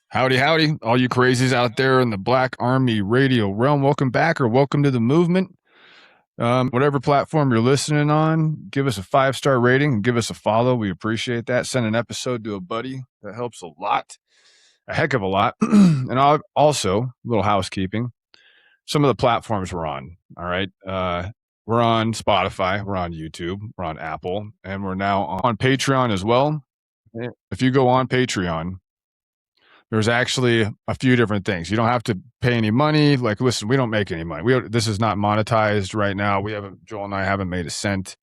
Howdy, howdy, all you crazies out there in the Black Army radio realm. Welcome back or welcome to the movement. Whatever platform you're listening on, give us a 5-star rating and give us a follow. We appreciate that. Send an episode to a buddy. That helps a lot, a heck of a lot. And also, a little housekeeping. Some of the platforms we're on, all right? We're on Spotify, we're on YouTube, we're on Apple, and we're now on Patreon as well. If you go on Patreon, there's actually a few different things. You don't have to pay any money. Like, listen, we don't make any money. This is not monetized right now. Joel and I haven't made a cent.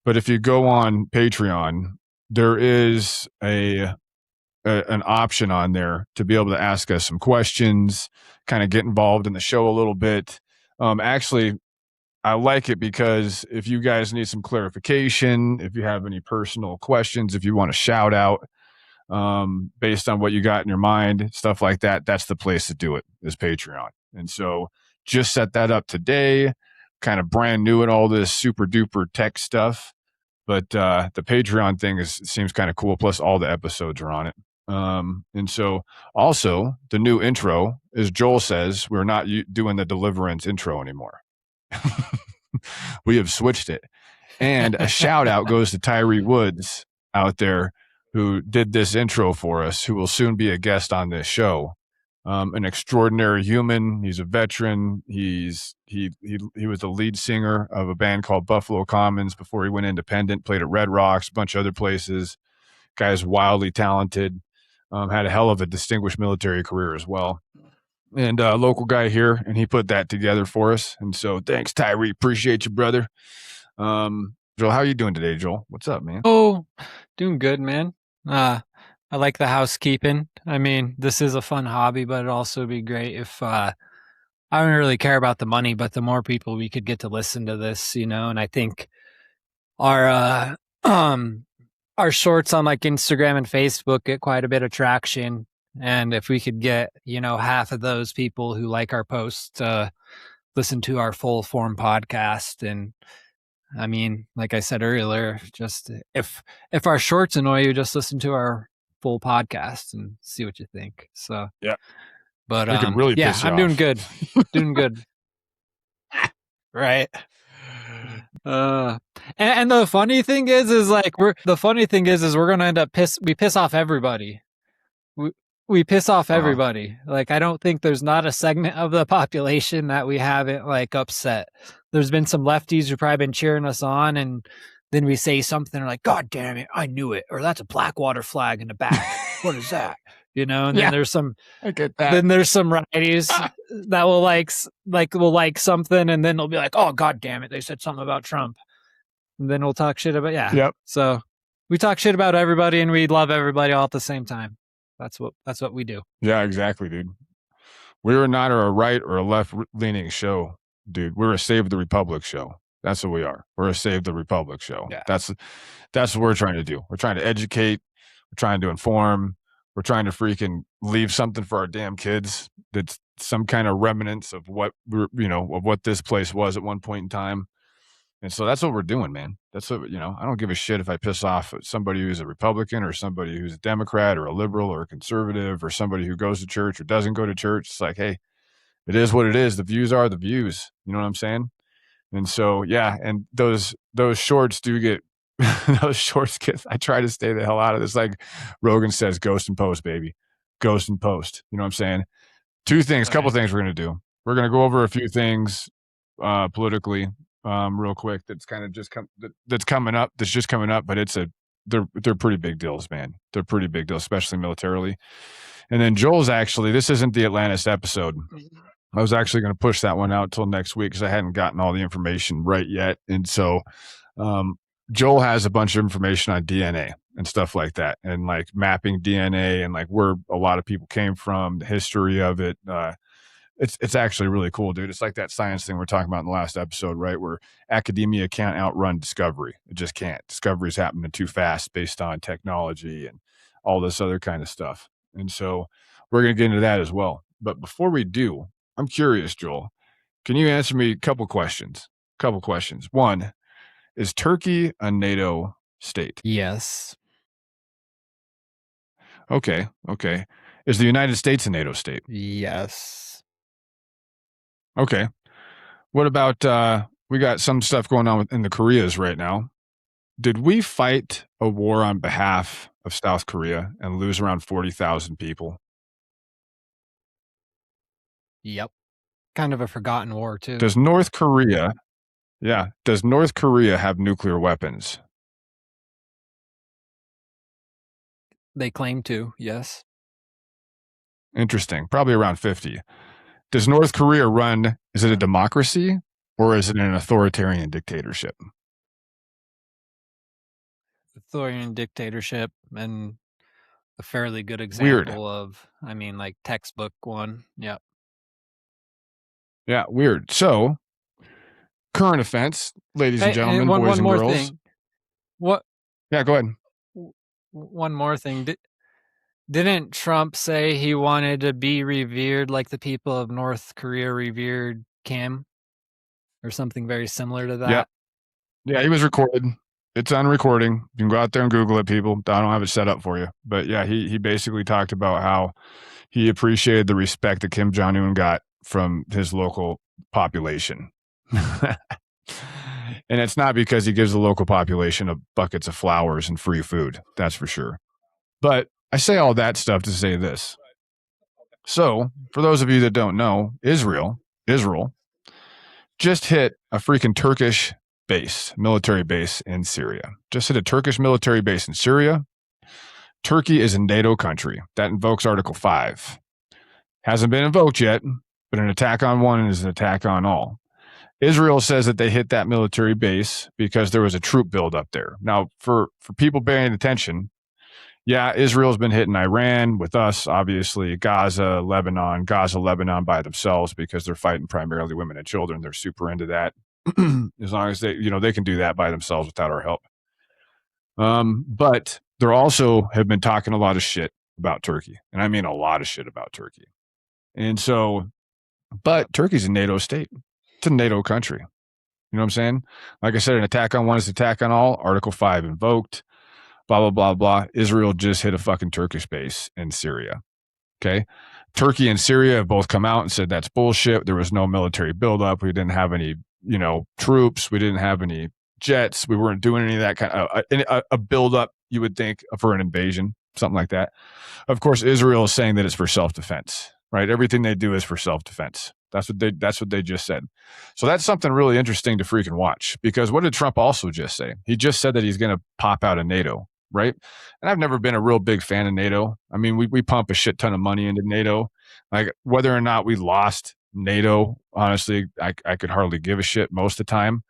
But if you go on Patreon, there is an option on there to be able to ask us some questions, kind of get involved in the show a little bit. Actually, I like it because if you guys need some clarification, if you have any personal questions, if you want to shout out, based on what you got in your mind, stuff like that, that's the place to do it, is Patreon. And so just set that up today, kind of brand new at all this super duper tech stuff. But the Patreon thing seems kind of cool. Plus all the episodes are on it. And so also the new intro, as Joel says, we're not doing the Deliverance intro anymore. We have switched it. And a shout out goes to Tyree Woods out there, who did this intro for us, who will soon be a guest on this show. An extraordinary human. He's a veteran. He was the lead singer of a band called Buffalo Commons before he went independent, played at Red Rocks, a bunch of other places. Guy's wildly talented. Had a hell of a distinguished military career as well. And a local guy here, and he put that together for us. And so thanks, Tyree. Appreciate you, brother. Joel, how are you doing today, Joel? What's up, man? Oh, doing good, man. I like the housekeeping. I mean, this is a fun hobby, but it'd also be great if I don't really care about the money, but the more people we could get to listen to this, and I think our shorts on like Instagram and Facebook get quite a bit of traction. And if we could get, half of those people who like our posts listen to our full form podcast. And I mean, like I said earlier, just if our shorts annoy you, just listen to our full podcast and see what you think. So yeah, but we can really piss you I'm off. doing good, doing good. Right. And the funny thing is we're gonna end up we piss off everybody. We piss off everybody. Like, I don't think there's not a segment of the population that we haven't like upset. There's been some lefties who've probably been cheering us on, and then we say something like, God damn it, I knew it. Or that's a Blackwater flag in the back. What is that? And then there's some, I get that. Then there's some righties that will like something, and then they'll be like, oh, God damn it, they said something about Trump. And then we'll talk shit about, Yep. So we talk shit about everybody and we love everybody all at the same time. That's what we do. Yeah, exactly, dude. We're not a right or a left-leaning show, dude. We're a Save the Republic show. That's what we are. We're a Save the Republic show. Yeah. That's what we're trying to do. We're trying to educate. We're trying to inform. We're trying to freaking leave something for our damn kids that's some kind of remnants of what of what this place was at one point in time. And so that's what we're doing, man. That's what, I don't give a shit if I piss off somebody who's a Republican or somebody who's a Democrat or a liberal or a conservative or somebody who goes to church or doesn't go to church. It's like, hey, it is what it is. The views are the views. You know what I'm saying? And so, yeah. And those shorts do get, I try to stay the hell out of this. Like Rogan says, ghost and post, baby. Ghost and post. You know what I'm saying? Couple things we're going to do. We're going to go over a few things politically. Real quick, that's kind of just that's just coming up, but they're pretty big deals, man. They're pretty big deals, especially militarily. And then Joel's this isn't the Atlantis episode. I was actually going to push that one out till next week because I hadn't gotten all the information right yet. And so Joel has a bunch of information on DNA. and stuff like that, and like mapping DNA and like where a lot of people came from, the history of it. It's actually really cool, dude. It's like that science thing we're talking about in the last episode, right? Where academia can't outrun discovery. It just can't. Discovery is happening too fast based on technology and all this other kind of stuff. And so we're going to get into that as well. But before we do, I'm curious, Joel. Can you answer me a couple questions? Couple questions. One, is Turkey a NATO state? Yes. Okay. Okay. Is the United States a NATO state? Yes. Okay. What about we got some stuff going on in the Koreas right now. Did we fight a war on behalf of South Korea and lose around 40,000 people? Yep. Kind of a forgotten war too. Does North Korea, yeah, does North Korea have nuclear weapons? They claim to, yes. Interesting. Probably around 50. Does North Korea run, is it a democracy or is it an authoritarian dictatorship? Authoritarian dictatorship, and a fairly good Weird. example of, I mean, like textbook one. Yep. Yeah, weird. So, current offense, ladies and Hey, gentlemen, one boys and more girls. thing. What? Yeah, go ahead. One more thing. Didn't Trump say he wanted to be revered like the people of North Korea revered Kim, or something very similar to that? Yep. Yeah, he was recorded. It's on recording. You can go out there and Google it, people. I don't have it set up for you. But yeah, he basically talked about how he appreciated the respect that Kim Jong-un got from his local population. And it's not because he gives the local population buckets of flowers and free food. That's for sure. But I say all that stuff to say this. So, for those of you that don't know, Israel just hit a freaking Turkish military base in Syria. Just hit a Turkish military base in Syria. Turkey is a NATO country. That invokes Article 5. Hasn't been invoked yet, but an attack on one is an attack on all. Israel says that they hit that military base because there was a troop buildup there. Now, for people paying attention, yeah, Israel's been hitting Iran with us, obviously, Gaza, Lebanon by themselves because they're fighting primarily women and children. They're super into that. As long as they can do that by themselves without our help. But they're also have been talking a lot of shit about Turkey. And I mean a lot of shit about Turkey. And so, but Turkey's a NATO state. It's a NATO country. You know what I'm saying? Like I said, an attack on one is an attack on all. Article 5 invoked. Blah, blah, blah, blah. Israel just hit a fucking Turkish base in Syria. Okay. Turkey and Syria have both come out and said that's bullshit. There was no military buildup. We didn't have any, troops. We didn't have any jets. We weren't doing any of that kind of a buildup, you would think, for an invasion, something like that. Of course, Israel is saying that it's for self-defense, right? Everything they do is for self-defense. That's what they just said. So that's something really interesting to freaking watch, because what did Trump also just say? He just said that he's going to pop out of NATO, right? And I've never been a real big fan of NATO. I mean, we pump a shit ton of money into NATO. Like, whether or not we lost NATO, honestly, I could hardly give a shit most of the time.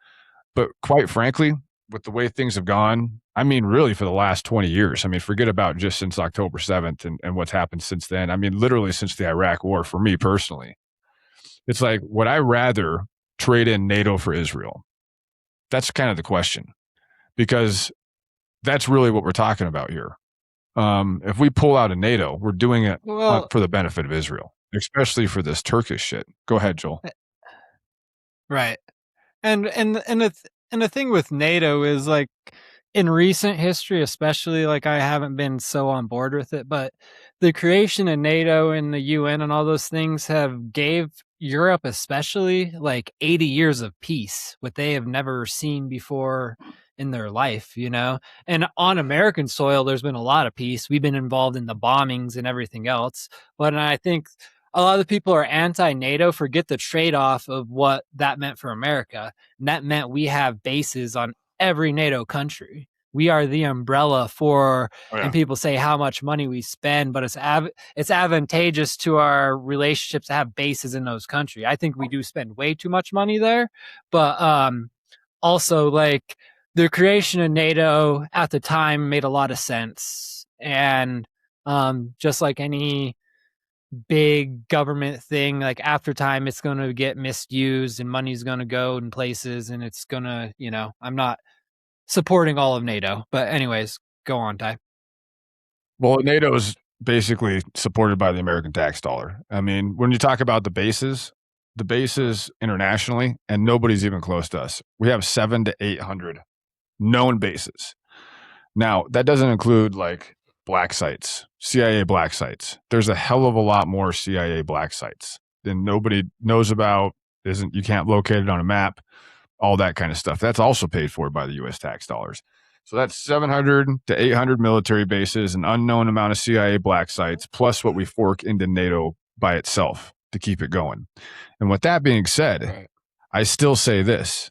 But quite frankly, with the way things have gone, I mean, really for the last 20 years, I mean, forget about just since October 7th and what's happened since then. I mean, literally since the Iraq war, for me personally, it's like, would I rather trade in NATO for Israel? That's kind of the question, because that's really what we're talking about here. If we pull out of NATO, we're doing it for the benefit of Israel, especially for this Turkish shit. Go ahead, Joel. Right. And the thing with NATO is, like, in recent history, especially, like, I haven't been so on board with it, but the creation of NATO and the UN and all those things have gave Europe especially like 80 years of peace, what they have never seen before in their life, And on American soil, there's been a lot of peace. We've been involved in the bombings and everything else. But I think a lot of the people are anti-NATO forget the trade-off of what that meant for America. And that meant we have bases on every NATO country. We are the umbrella for, and people say how much money we spend, but it's advantageous to our relationships to have bases in those countries. I think we do spend way too much money there, but also, like, the creation of NATO at the time made a lot of sense. And just like any big government thing, like after time, it's going to get misused and money's going to go in places and it's going to, I'm not supporting all of NATO. But anyways, go on, Ty. Well, NATO is basically supported by the American tax dollar. I mean, when you talk about the bases internationally, and nobody's even close to us. We have 700 to 800 known bases. Now, that doesn't include like black sites, CIA black sites. There's a hell of a lot more CIA black sites than nobody knows about. You can't locate it on a map, all that kind of stuff. That's also paid for by the US tax dollars. So that's 700 to 800 military bases, an unknown amount of CIA black sites, plus what we fork into NATO by itself to keep it going. And with that being said, right, I still say this.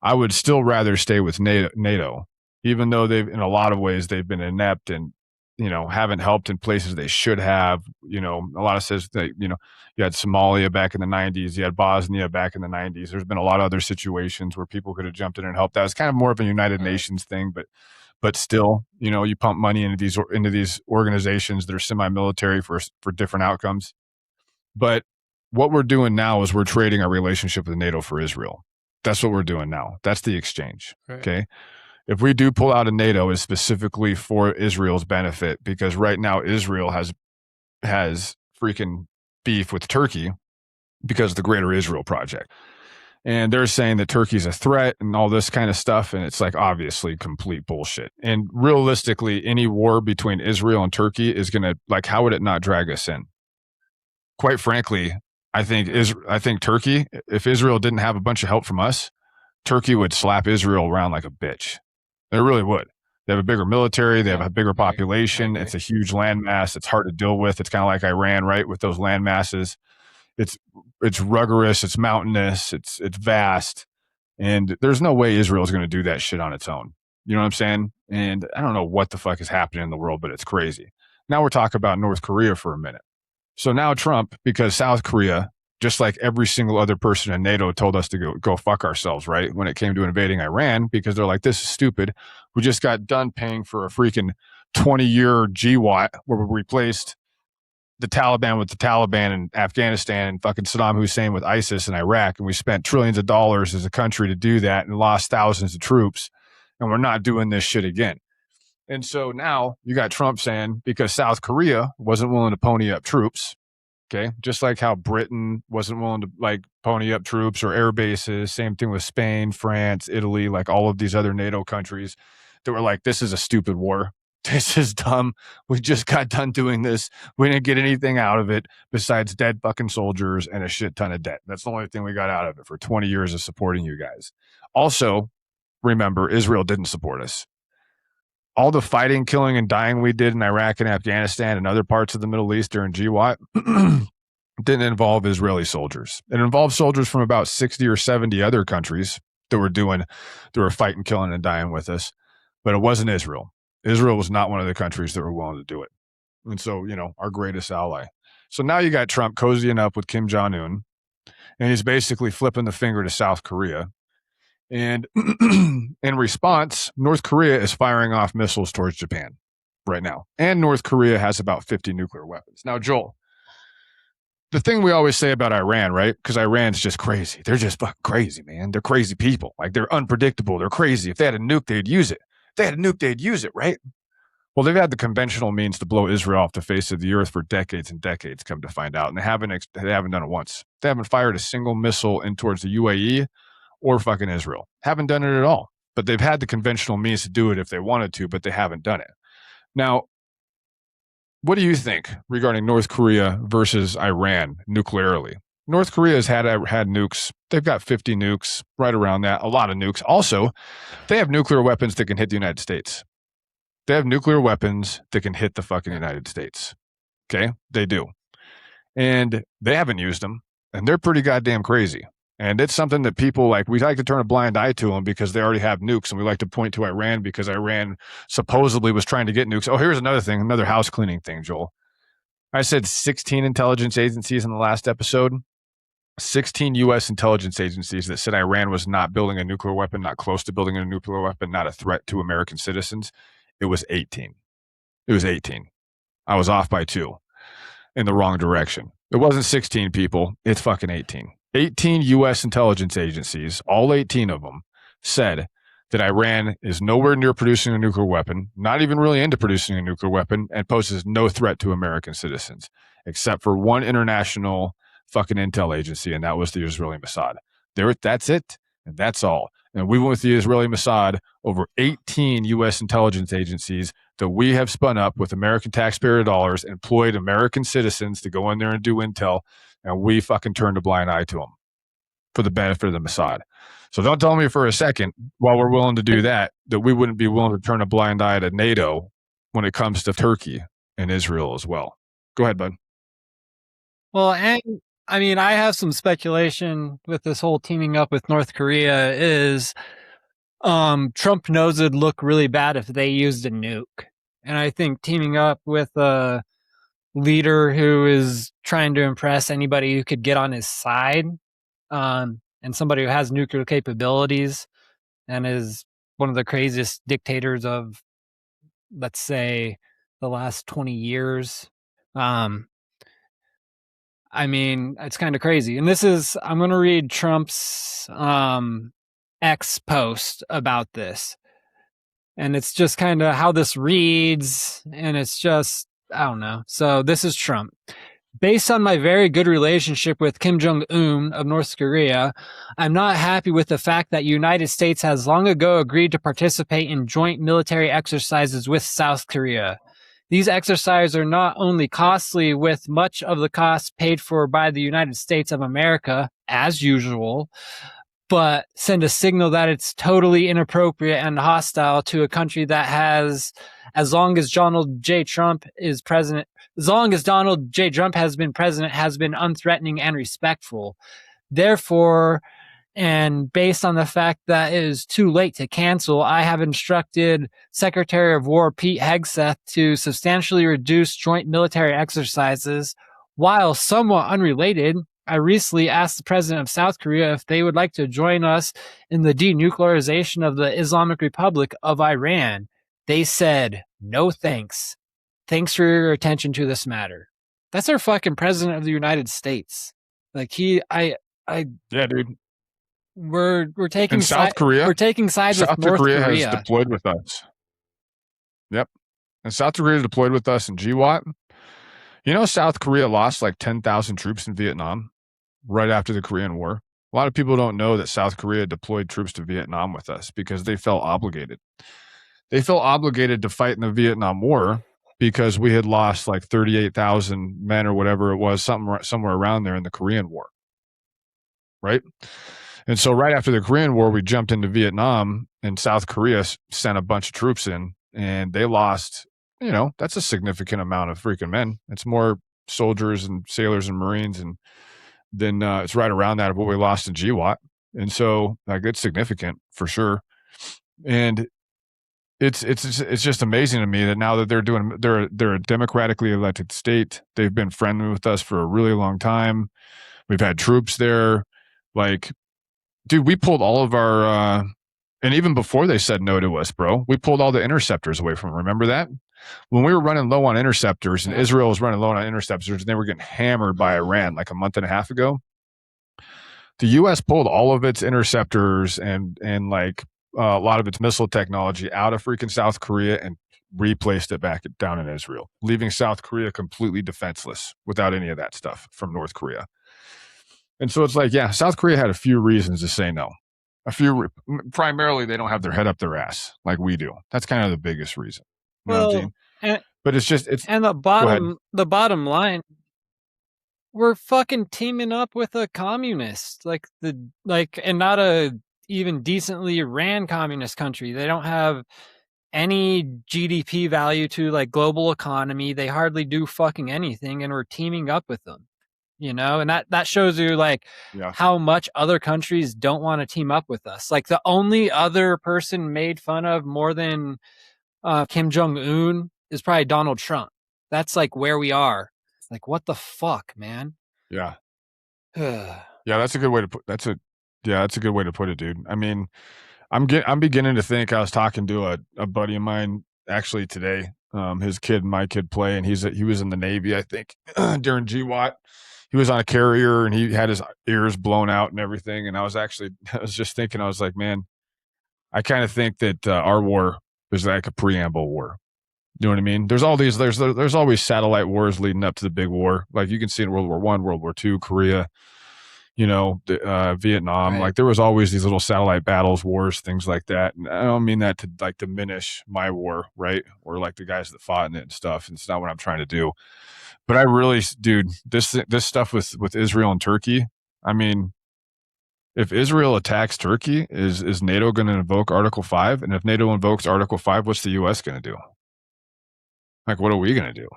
I would still rather stay with NATO, even though in a lot of ways, they've been inept and, haven't helped in places they should have. A lot of says that, you had Somalia back in the 90s, you had Bosnia back in the 90s. There's been a lot of other situations where people could have jumped in and helped. That was kind of more of a United Nations thing, but still, you pump money into these organizations that are semi-military for different outcomes. But what we're doing now is we're trading our relationship with NATO for Israel. That's what we're doing now. That's the exchange. Right. Okay. If we do pull out of NATO, it's specifically for Israel's benefit, because right now Israel has freaking beef with Turkey because of the Greater Israel Project. And they're saying that Turkey's a threat and all this kind of stuff. And it's like obviously complete bullshit. And realistically, any war between Israel and Turkey is going to, like, how would it not drag us in? Quite frankly, I think Turkey, if Israel didn't have a bunch of help from us, Turkey would slap Israel around like a bitch. They really would. They have a bigger military. They have a bigger population. It's a huge landmass. It's hard to deal with. It's kind of like Iran, right? With those land masses. It's rugged. It's mountainous. It's vast. And there's no way Israel is going to do that shit on its own. You know what I'm saying? And I don't know what the fuck is happening in the world, but it's crazy. Now we're talking about North Korea for a minute. So now Trump, because South Korea, just like every single other person in NATO, told us to go fuck ourselves, right? When it came to invading Iran, because they're like, this is stupid. We just got done paying for a freaking 20-year GWAT where we replaced the Taliban with the Taliban in Afghanistan and fucking Saddam Hussein with ISIS in Iraq. And we spent trillions of dollars as a country to do that and lost thousands of troops. And we're not doing this shit again. And so now you got Trump saying, because South Korea wasn't willing to pony up troops, okay, just like how Britain wasn't willing to like pony up troops or air bases, same thing with Spain, France, Italy, like all of these other NATO countries that were like, this is a stupid war. This is dumb. We just got done doing this. We didn't get anything out of it besides dead fucking soldiers and a shit ton of debt. That's the only thing we got out of it for 20 years of supporting you guys. Also, remember, Israel didn't support us. All the fighting, killing, and dying we did in Iraq and Afghanistan and other parts of the Middle East during GWAT didn't involve Israeli soldiers. It involved soldiers from about 60 or 70 other countries that were fighting, killing, and dying with us. But it wasn't Israel. Israel was not one of the countries that were willing to do it. And so, our greatest ally. So now you got Trump cozying up with Kim Jong-un, and he's basically flipping the finger to South Korea. And in response, North Korea is firing off missiles towards Japan right now. And North Korea has about 50 nuclear weapons. Now, Joel, the thing we always say about Iran, right? Because Iran's just crazy. They're just fucking crazy, man. They're crazy people. Like, they're unpredictable. They're crazy. If they had a nuke, they'd use it. If they had a nuke, they'd use it, right? Well, they've had the conventional means to blow Israel off the face of the earth for decades and decades, come to find out. And they haven't done it once. They haven't fired a single missile in towards the UAE or fucking Israel. Haven't done it at all. But they've had the conventional means to do it if they wanted to, but they haven't done it. Now, what do you think regarding North Korea versus Iran nuclearly? North Korea has had nukes. They've got 50 nukes, right around that, a lot of nukes. Also, they have nuclear weapons that can hit the United States. They have nuclear weapons that can hit the fucking United States. Okay? They do. And they haven't used them, and they're pretty goddamn crazy. And it's something that people like, we like to turn a blind eye to them because they already have nukes. And we like to point to Iran because Iran supposedly was trying to get nukes. Oh, here's another thing, another house cleaning thing, Joel. I said 16 intelligence agencies in the last episode. 16 U.S. intelligence agencies that said Iran was not building a nuclear weapon, not close to building a nuclear weapon, not a threat to American citizens. It was 18. It was 18. I was off by 2 in the wrong direction. It wasn't 16 people. It's fucking 18. 18 U.S. intelligence agencies, all 18 of them, said that Iran is nowhere near producing a nuclear weapon, not even really into producing a nuclear weapon, and poses no threat to American citizens, except for one international fucking intel agency, and that was the Israeli Mossad. That's it, and that's all. And we went with the Israeli Mossad over 18 U.S. intelligence agencies that we have spun up with American taxpayer dollars, employed American citizens to go in there and do intel, and we fucking turned a blind eye to them for the benefit of the Mossad. So don't tell me for a second, while we're willing to do that, that we wouldn't be willing to turn a blind eye to NATO when it comes to Turkey and Israel as well. Go ahead, bud. Well, and I mean, I have some speculation with this whole teaming up with North Korea is Trump knows it'd look really bad if they used a nuke. And I think teaming up with a leader who is trying to impress anybody who could get on his side, and somebody who has nuclear capabilities and is one of the craziest dictators of, let's say, the last 20 years. I mean, it's kind of crazy. And I'm going to read Trump's X post about this. And it's just kind of how this reads. And it's just, I don't know. So this is Trump. Based on my very good relationship with Kim Jong-un of North Korea, I'm not happy with the fact that the United States has long ago agreed to participate in joint military exercises with South Korea. These exercises are not only costly, with much of the cost paid for by the United States of America, as usual, but send a signal that it's totally inappropriate and hostile to a country that has, as long as Donald J. Trump is president, as long as Donald J. Trump has been president, has been unthreatening and respectful. Therefore, and based on the fact that it is too late to cancel, I have instructed Secretary of War Pete Hegseth to substantially reduce joint military exercises. While somewhat unrelated, I recently asked the president of South Korea if they would like to join us in the denuclearization of the Islamic Republic of Iran. They said, no thanks. Thanks for your attention to this matter. That's our fucking president of the United States. Like yeah, dude. We're taking South Korea. We're taking sides with North Korea. Has deployed with us. Yep. And South Korea deployed with us in GWAT. You know, South Korea lost like 10,000 troops in Vietnam right after the Korean War. A lot of people don't know that South Korea deployed troops to Vietnam with us because they felt obligated. They felt obligated to fight in the Vietnam War because we had lost like 38,000 men or whatever it was, somewhere around there in the Korean War. Right? And so right after the Korean War, we jumped into Vietnam, and South Korea sent a bunch of troops in, and they lost, you know, that's a significant amount of freaking men. It's more soldiers and sailors and Marines, and then it's right around that of what we lost in GWAT. And so like it's significant for sure. And it's just amazing to me that now that they're a democratically elected state, they've been friendly with us for a really long time. We've had troops there. Like, dude, we pulled all of our, and even before they said no to us, bro, we pulled all the interceptors away from them. Remember that? When we were running low on interceptors and Israel was running low on interceptors and they were getting hammered by Iran like a month and a half ago, the U.S. pulled all of its interceptors and like a lot of its missile technology out of freaking South Korea and replaced it back down in Israel, leaving South Korea completely defenseless without any of that stuff from North Korea. And so it's like, yeah, South Korea had a few reasons to say no. Primarily, they don't have their head up their ass like we do. That's kind of the biggest reason. You know what I'm saying? But the bottom line, we're fucking teaming up with a communist, and not a even decently ran communist country. They don't have any GDP value to like global economy. They hardly do fucking anything, and we're teaming up with them. You know, and that shows you like how much other countries don't want to team up with us. Like the only other person made fun of more than Kim Jong-un is probably Donald Trump. That's like where we are. It's like, what the fuck, man? Yeah. Yeah, Yeah, that's a good way to put. That's a good way to put it, dude. I mean, I'm beginning to think. I was talking to a buddy of mine actually today. His kid and my kid play, and he was in the Navy, I think, during GWAT. He was on a carrier, and he had his ears blown out and everything. And I was just thinking, I was like, man, I kind of think that our war is like a preamble war. You know what I mean? There's all these. There's always satellite wars leading up to the big war. Like you can see in World War One, World War Two, Korea, Vietnam. Right. Like there was always these little satellite battles, wars, things like that. And I don't mean that to like diminish my war, right? Or like the guys that fought in it and stuff. And it's not what I'm trying to do. But I really, dude, this stuff with Israel and Turkey. I mean, if Israel attacks Turkey, is NATO going to invoke Article 5? And if NATO invokes Article 5, what's the US going to do? Like, what are we going to do?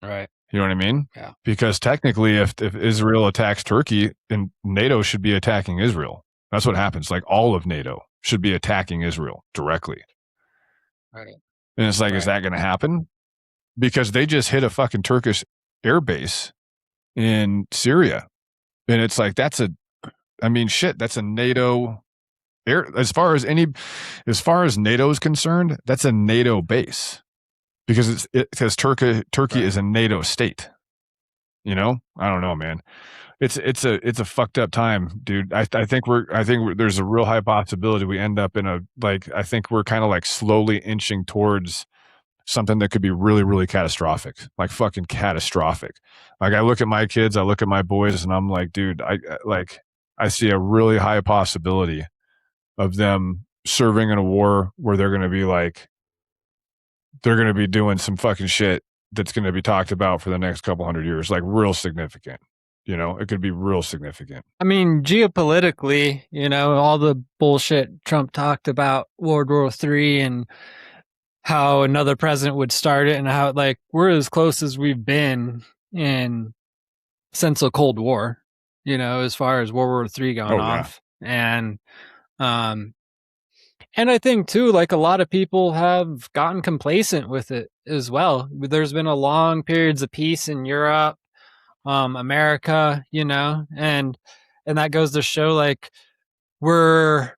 Right. You know what I mean? Yeah. Because technically, if Israel attacks Turkey, then NATO should be attacking Israel. That's what happens. Like all of NATO should be attacking Israel directly. Right. And it's like, is Right. that going to happen? Because they just hit a fucking Turkish air base in Syria. And it's like, that's a NATO air. As far as NATO is concerned, that's a NATO base because Turkey Right. is a NATO state. You know, I don't know, man. It's a fucked up time, dude. I think there's a real high possibility we end up in a like. I think we're kind of like slowly inching towards something that could be really, really catastrophic, like fucking catastrophic. Like I look at my kids, I look at my boys, and I'm like, dude, I see a really high possibility of them serving in a war where they're going to be doing some fucking shit that's going to be talked about for the next couple hundred years, like real significant. You know, it could be real significant. I mean, geopolitically, all the bullshit Trump talked about World War III and how another president would start it and how like we're as close as we've been in since the Cold War, as far as World War III going Oh yeah. off. Um and I think too, like a lot of people have gotten complacent with it as well. There's been a long periods of peace in Europe, America, and that goes to show like we're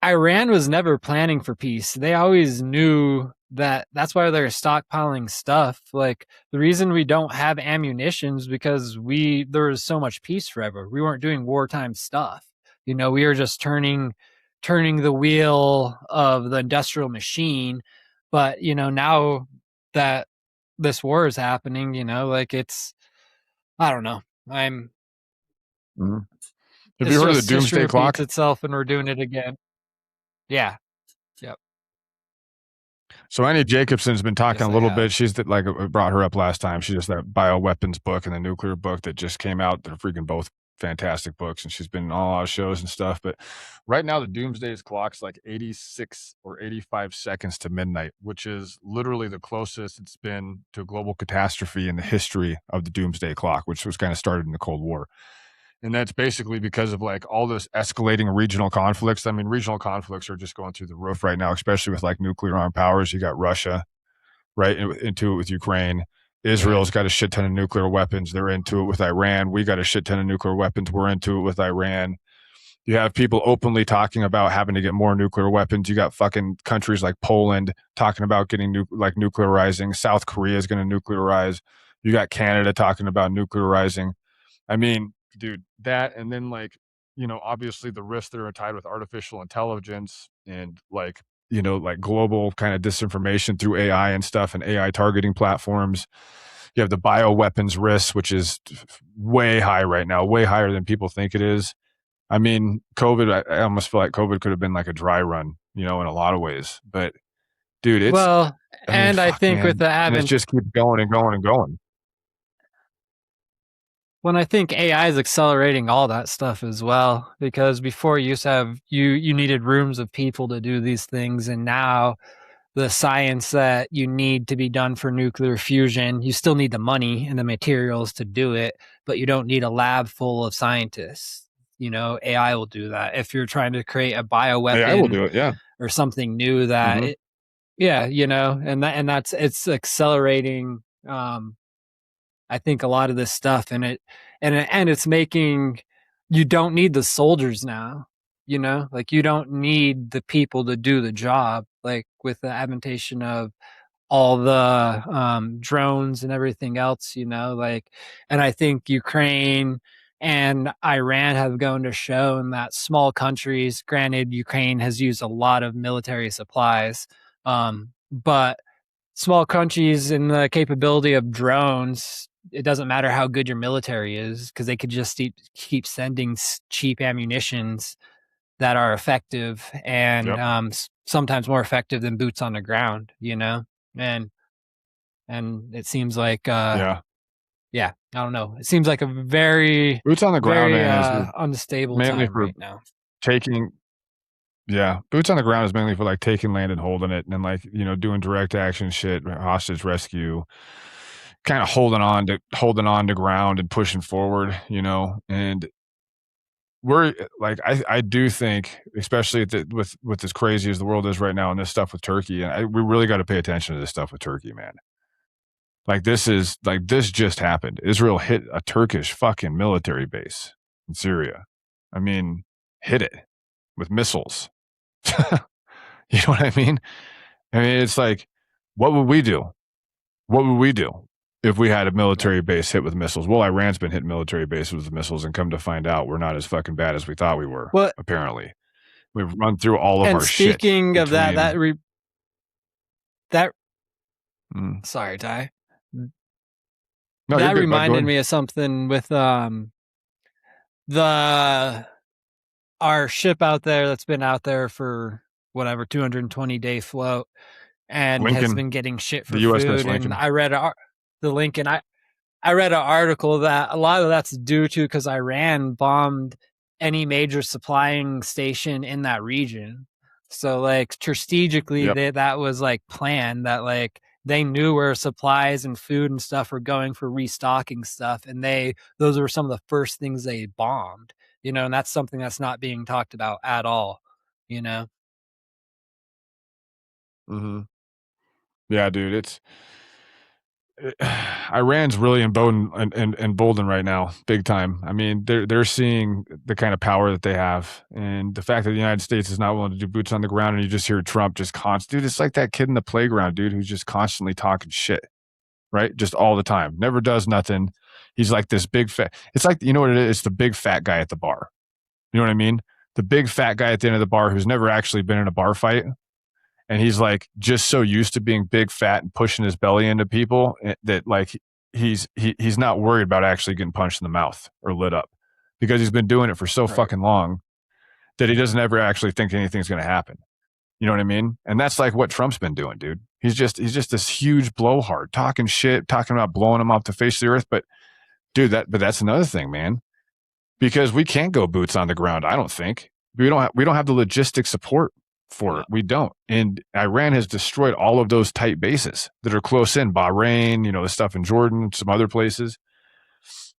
Iran was never planning for peace. They always knew that's why they're stockpiling stuff. Like the reason we don't have ammunition is because there was so much peace forever. We weren't doing wartime stuff. We were just turning the wheel of the industrial machine. But, now that this war is happening, like I don't know. Mhm. Have It's you heard of the just history doomsday repeats clock? itself and we're doing it again. Yeah. Yep. So Annie Jacobson's been talking Yes, a I little have. bit. She's like brought her up last time. She just that bioweapons book and the nuclear book that just came out. They're freaking both fantastic books, and she's been in all our shows and stuff. But right now, the doomsday clock's like 86 or 85 seconds to midnight, which is literally the closest it's been to a global catastrophe in the history of the doomsday clock, which was kind of started in the Cold War. And that's basically because of like all this escalating regional conflicts. I mean, regional conflicts are just going through the roof right now, especially with like nuclear armed powers. You got Russia, right, into it with Ukraine. Right. Israel's got a shit ton of nuclear weapons. They're into it with Iran. We got a shit ton of nuclear weapons. We're into it with Iran. You have people openly talking about having to get more nuclear weapons. You got fucking countries like Poland talking about getting nuclearizing. South Korea is going to nuclearize. You got Canada talking about nuclearizing. I mean, dude, that and then like, obviously the risks that are tied with artificial intelligence and like global kind of disinformation through AI and stuff and AI targeting platforms. You have the bioweapons risk, which is way high right now, way higher than people think it is. I mean, COVID, I almost feel like COVID could have been like a dry run, in a lot of ways. But dude, Well, I mean, and I fuck, think with man. the And it advent, just keeps going and going and going. when I think AI is accelerating all that stuff as well, because before you used to have you needed rooms of people to do these things, and now the science that you need to be done for nuclear fusion, you still need the money and the materials to do it, but you don't need a lab full of scientists. AI will do that. If you're trying to create a AI will bioweapon do it. Yeah. or something new that Mm-hmm. yeah, and that's it's accelerating I think a lot of this stuff and it's making you don't need the soldiers now, like you don't need the people to do the job, like with the adaptation of all the drones and everything else, like, and I think Ukraine and Iran have gone to show that small countries, granted, Ukraine has used a lot of military supplies, but small countries in the capability of drones, it doesn't matter how good your military is because they could just keep sending cheap ammunitions that are effective and Yep. sometimes more effective than boots on the ground, and it seems like Yeah. yeah, I don't know, it seems like a very Boots on the ground, very man, is unstable mainly time for right now. taking. Yeah, boots on the ground is mainly for like taking land and holding it, and like doing direct action shit, hostage rescue, kind of holding on to ground and pushing forward. And we're like I do think, especially with as crazy as the world is right now, and this stuff with Turkey, and we really got to pay attention to this stuff with Turkey, man. Like this just happened. Israel hit a Turkish fucking military base in Syria. I mean, hit it with missiles. You know what I mean? I mean, it's like, what would we do? What would we do if we had a military base hit with missiles? Well, Iran's been hitting military bases with missiles, and come to find out, we're not as fucking bad as we thought we were. Well, Apparently, we've run through all of and our shit. speaking of that, that Mm. sorry, Ty. No, you're That good, bud. Go reminded ahead. me of something with the our ship out there that's been out there for whatever 220-day float and has Lincoln, been getting shit the for USS food. And Lincoln. I read the Lincoln. I read an article that a lot of that's due to because Iran bombed any major supplying station in that region. So like strategically, Yep. that was like planned, that like they knew where supplies and food and stuff were going for restocking stuff, and those were some of the first things they bombed. And that's something that's not being talked about at all. You know. Mm-hmm. Yeah, dude. Iran's really emboldened right now, big time. I mean, they're seeing the kind of power that they have, and the fact that the United States is not willing to do boots on the ground, and you just hear Trump just dude. It's like that kid in the playground, dude, who's just constantly talking shit, right? Just all the time, never does nothing. He's like this big fat. It's like what it is. It's the big fat guy at the bar. You know what I mean? The big fat guy at the end of the bar who's never actually been in a bar fight. And he's like just so used to being big fat and pushing his belly into people that like he's not worried about actually getting punched in the mouth or lit up because he's been doing it for so fucking long that he doesn't ever actually think anything's going to happen. You know what I mean? And that's like what Trump's been doing, dude. He's just this huge blowhard, talking shit, talking about blowing him off the face of the earth. But dude, that's another thing, man. Because we can't go boots on the ground. I don't think we don't have the logistic support for it. We don't. And Iran has destroyed all of those tight bases that are close in Bahrain, the stuff in Jordan, some other places.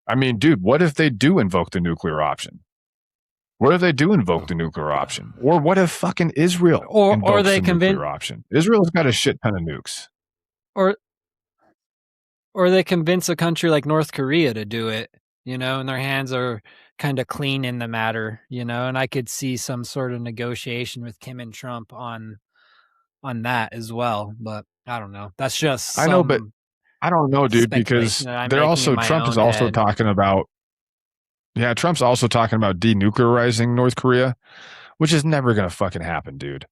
I mean, dude, what if they do invoke the nuclear option? What if they do invoke the nuclear option? Or what if fucking Israel invokes the nuclear option? Israel's got a shit ton of nukes. Or they convince a country like North Korea to do it, and their hands are kind of clean in the matter, and I could see some sort of negotiation with Kim and Trump on that as well. But I don't know. That's just I know, but I don't know, dude, because they're also Trump is also talking about. Yeah, Trump's also talking about denuclearizing North Korea, which is never going to fucking happen, dude.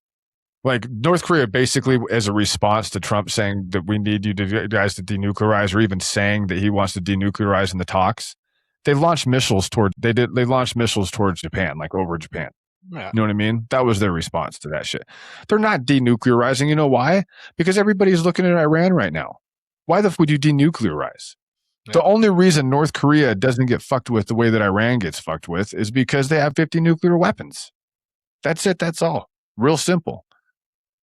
Like North Korea basically as a response to Trump saying that we need you guys to denuclearize, or even saying that he wants to denuclearize in the talks, they launched missiles towards Japan, like over Japan. Yeah. You know what I mean? That was their response to that shit. They're not denuclearizing. You know why? Because everybody's looking at Iran right now. Why the fuck would you denuclearize? Yeah. The only reason North Korea doesn't get fucked with the way that Iran gets fucked with is because they have 50 nuclear weapons. That's it. That's all. Real simple.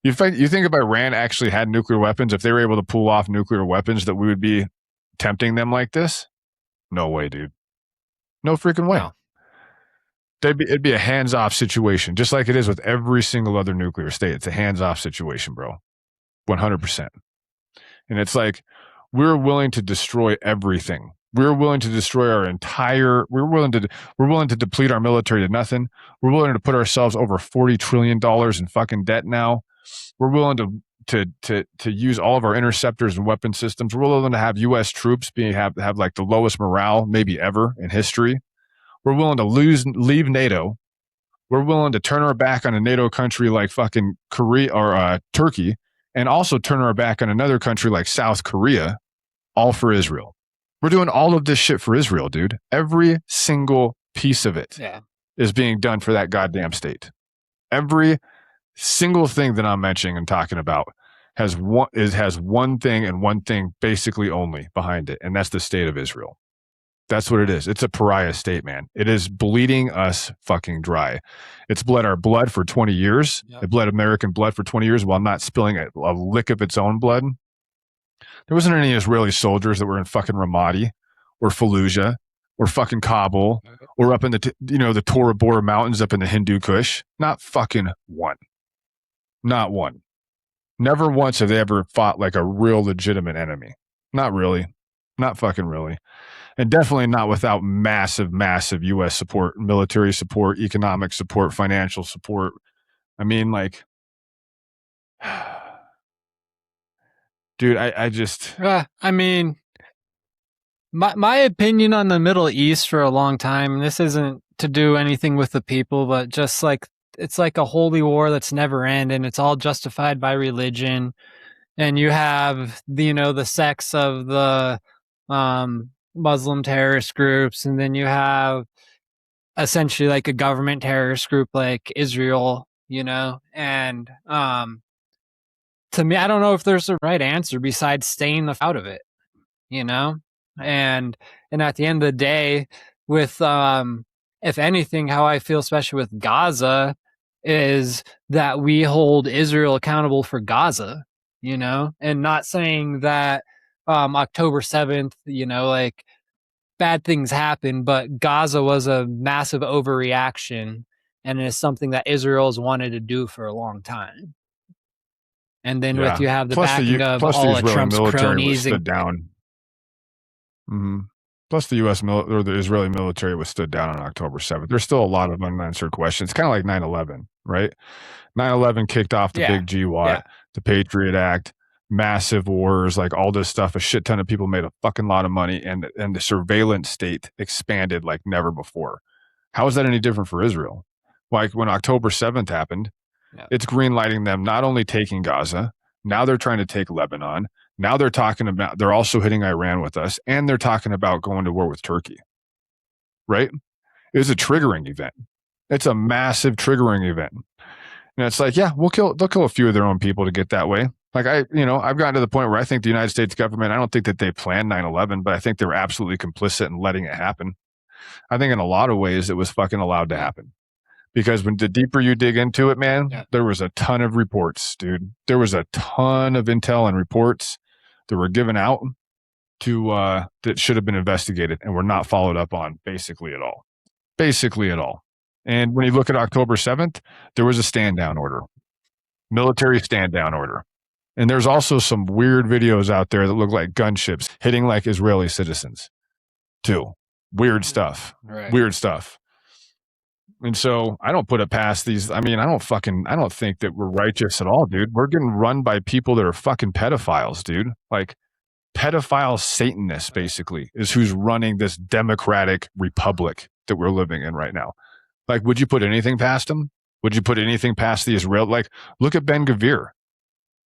You think if Iran actually had nuclear weapons, if they were able to pull off nuclear weapons, that we would be tempting them like this? No way, dude. No freaking way. No. It'd be a hands-off situation, just like it is with every single other nuclear state. It's a hands-off situation, bro. 100%. And it's like, we're willing to destroy everything We're willing to destroy our entire. We're willing to deplete our military to nothing. We're willing to put ourselves over $40 trillion in fucking debt now. We're willing to use all of our interceptors and weapon systems. We're willing to have U.S. troops have like the lowest morale maybe ever in history. We're willing to leave NATO. We're willing to turn our back on a NATO country like fucking Korea or Turkey, and also turn our back on another country like South Korea, all for Israel. We're doing all of this shit for Israel, dude. Every single piece of it is being done for that goddamn state. Every single thing that I'm mentioning and talking about has one thing and one thing basically only behind it, and that's the state of Israel. That's what it is. It's a pariah state, man. It is bleeding us fucking dry. It's bled our blood for 20 years. It bled American blood for 20 years while not spilling a lick of its own blood. There wasn't any Israeli soldiers that were in fucking Ramadi or Fallujah or fucking Kabul or up in the Tora Bora Mountains up in the Hindu Kush. Not fucking one. Not one. Never once have they ever fought like a real legitimate enemy. Not really. Not fucking really. And definitely not without massive, massive U.S. support, military support, economic support, financial support. I mean, like, dude, I just. I mean, my opinion on the Middle East for a long time, this isn't to do anything with the people, but just like, it's like a holy war that's never ending. It's all justified by religion. And you have the sects of the Muslim terrorist groups, and then you have essentially like a government terrorist group like Israel, and to me, I don't know if there's a right answer besides staying the out of it, and at the end of the day, with if anything, how I feel, especially with Gaza, is that we hold Israel accountable for Gaza, and not saying that October 7th, like bad things happen, but Gaza was a massive overreaction, and it's something that Israel's wanted to do for a long time. And then Yeah. you have the plus backing of all of Trump's cronies. Stood down. Mm-hmm. Plus the U.S. or the Israeli military was stood down on October 7th. There's still a lot of unanswered questions. Kind of like 9/11, right? 9/11 kicked off the big GWAT, the Patriot Act, massive wars, like all this stuff. A shit ton of people made a fucking lot of money, and the surveillance state expanded like never before. How is that any different for Israel? Like when October 7th happened, it's greenlighting them not only taking Gaza, now they're trying to take Lebanon. Now they're also hitting Iran with us, and they're talking about going to war with Turkey. Right? It was a triggering event. It's a massive triggering event. And it's like, they'll kill a few of their own people to get that way. Like I've gotten to the point where I think the United States government, I don't think that they planned 9/11, but I think they were absolutely complicit in letting it happen. I think in a lot of ways it was fucking allowed to happen. Because when the deeper you dig into it, man, there was a ton of reports, dude. There was a ton of intel and reports that were given out that should have been investigated and were not followed up on basically at all. Basically at all. And when you look at October 7th, there was a stand down order, military stand down order. And there's also some weird videos out there that look like gunships hitting like Israeli citizens too. Weird stuff. Right. Weird stuff. And so I don't put it past these. I mean, I don't think that we're righteous at all, dude. We're getting run by people that are fucking pedophiles, dude. Like pedophile Satanists, basically, is who's running this democratic republic that we're living in right now. Like, would you put anything past them? Would you put anything past the Israel? Like, look at Ben Gvir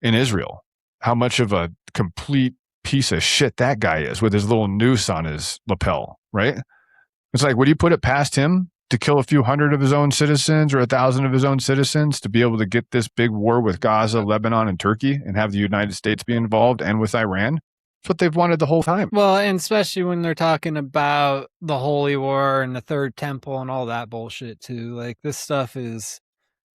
in Israel. How much of a complete piece of shit that guy is with his little noose on his lapel, right? It's like, would you put it past him to kill a few hundred of his own citizens or 1,000 of his own citizens to be able to get this big war with Gaza, Lebanon, and Turkey and have the United States be involved and with Iran? That's what they've wanted the whole time. Well, and especially when they're talking about the Holy War and the Third Temple and all that bullshit too. Like this stuff is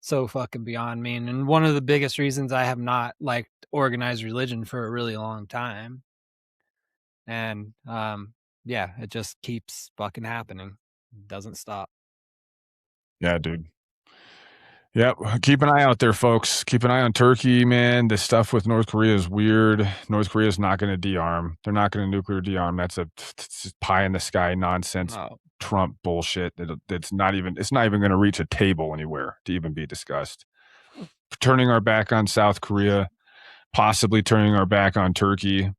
so fucking beyond me. And one of the biggest reasons I have not liked organized religion for a really long time. And it just keeps fucking happening. It doesn't stop. Yeah, dude. Yep. Keep an eye out there, folks. Keep an eye on Turkey, man. This stuff with North Korea is weird. North Korea is not going to de-arm. They're not going to nuclear de-arm. That's it's pie in the sky nonsense. No. Trump bullshit. It's not even going to reach a table anywhere to even be discussed. Turning our back on South Korea, possibly turning our back on Turkey.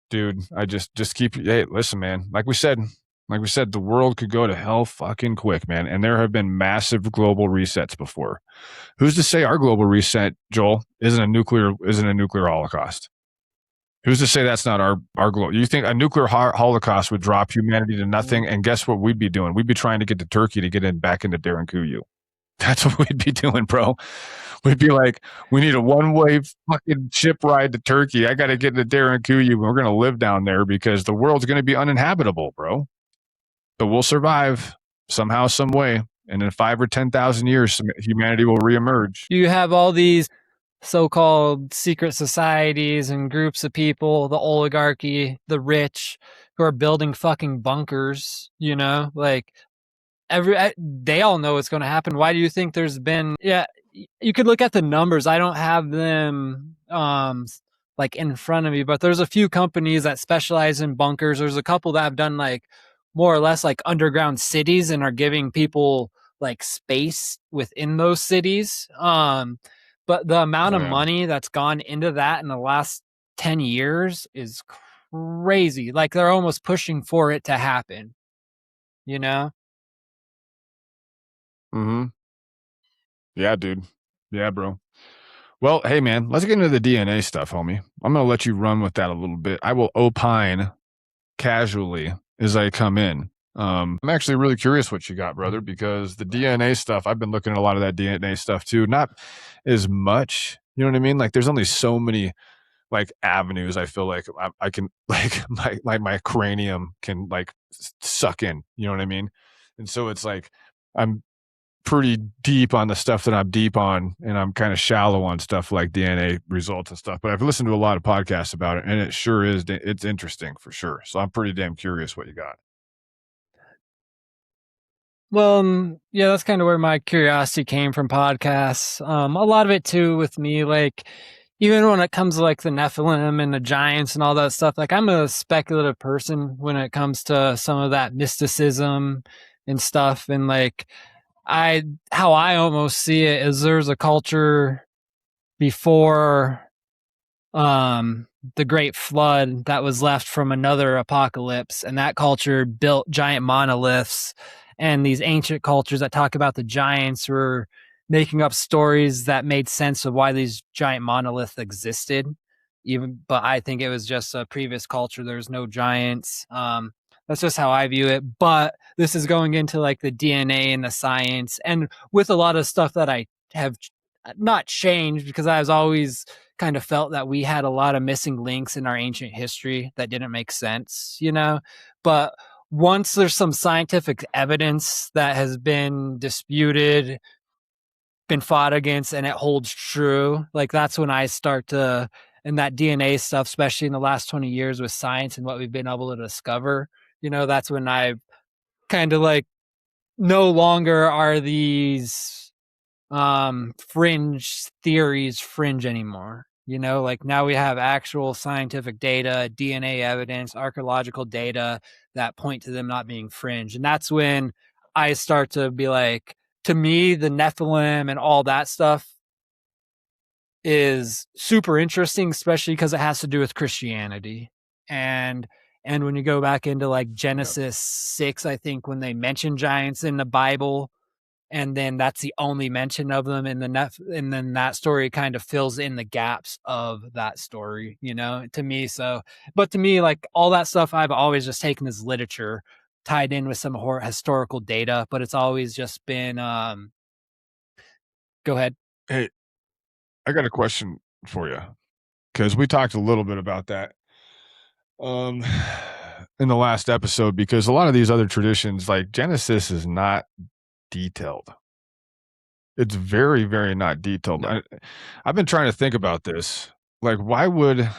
Dude, I just keep, hey, listen, man. Like we said, the world could go to hell fucking quick, man. And there have been massive global resets before. Who's to say our global reset, Joel, isn't a nuclear holocaust? Who's to say that's not our global? You think a nuclear holocaust would drop humanity to nothing? And guess what we'd be doing? We'd be trying to get to Turkey to get back into Derenkuyu. That's what we'd be doing, bro. We'd be like, we need a one-way fucking ship ride to Turkey. I got to get into Derenkuyu. We're going to live down there because the world's going to be uninhabitable, bro. But we'll survive somehow, some way. And in 5 or 10,000 years, humanity will reemerge. You have all these so-called secret societies and groups of people, the oligarchy, the rich, who are building fucking bunkers, you know, like they all know what's going to happen. Why do you think there's been, you could look at the numbers. I don't have them like in front of me, but there's a few companies that specialize in bunkers. There's a couple that have done like more or less like underground cities and are giving people like space within those cities. But the amount of money that's gone into that in the last 10 years is crazy. Like they're almost pushing for it to happen, you know? Mm-hmm. Yeah, dude. Yeah, bro. Well, hey, man, let's get into the DNA stuff, homie. I'm going to let you run with that a little bit. I will opine casually as I come in. I'm actually really curious what you got, brother, because the DNA stuff, I've been looking at a lot of that DNA stuff too. Not as much, you know what I mean? Like there's only so many like avenues I feel like I can like my cranium can like suck in, you know what I mean? And so it's like I'm pretty deep on the stuff that I'm deep on, and I'm kind of shallow on stuff like DNA results and stuff. But I've listened to a lot of podcasts about it, and it sure is, it's interesting for sure. So I'm pretty damn curious what you got. Well, yeah, that's kind of where my curiosity came from podcasts. A lot of it too with me, like even when it comes to like the Nephilim and the giants and all that stuff, like I'm a speculative person when it comes to some of that mysticism and stuff. And like how I almost see it is there's a culture before the great flood that was left from another apocalypse, and that culture built giant monoliths, and these ancient cultures that talk about the giants were making up stories that made sense of why these giant monoliths existed. But I think it was just a previous culture. There's no giants. That's just how I view it. But this is going into like the DNA and the science, and with a lot of stuff that I have not changed, because I was always kind of felt that we had a lot of missing links in our ancient history that didn't make sense, you know? But once there's some scientific evidence that has been disputed, been fought against, and it holds true, like that's when I start to, and that DNA stuff, especially in the last 20 years with science and what we've been able to discover, you know, that's when I kind of like no longer are these fringe theories fringe anymore. You know, like now we have actual scientific data, DNA evidence, archaeological data that point to them not being fringe. And that's when I start to be like, to me, the Nephilim and all that stuff is super interesting, especially because it has to do with Christianity. And when you go back into like Genesis 6, I think when they mention giants in the Bible, and then that's the only mention of them in and then that story kind of fills in the gaps of that story, you know, to me. So, but to me, like all that stuff, I've always just taken as literature tied in with some historical data, but it's always just been, go ahead. Hey, I got a question for you because we talked a little bit about that in the last episode, because a lot of these other traditions like Genesis is not detailed. It's very, very not detailed. No. I've been trying to think about this. Like, why would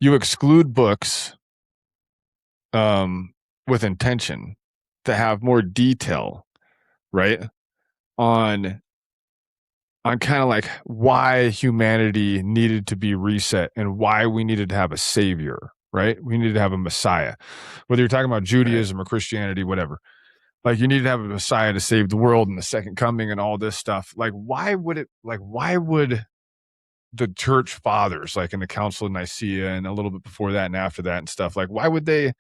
you exclude books with intention to have more detail, right? on kind of like why humanity needed to be reset and why we needed to have a savior, right? We needed to have a Messiah. Whether you're talking about Right. Judaism or Christianity, whatever. Like you need to have a Messiah to save the world and the second coming and all this stuff. Like why would the church fathers, like in the Council of Nicaea and a little bit before that and after that and stuff, like why would they?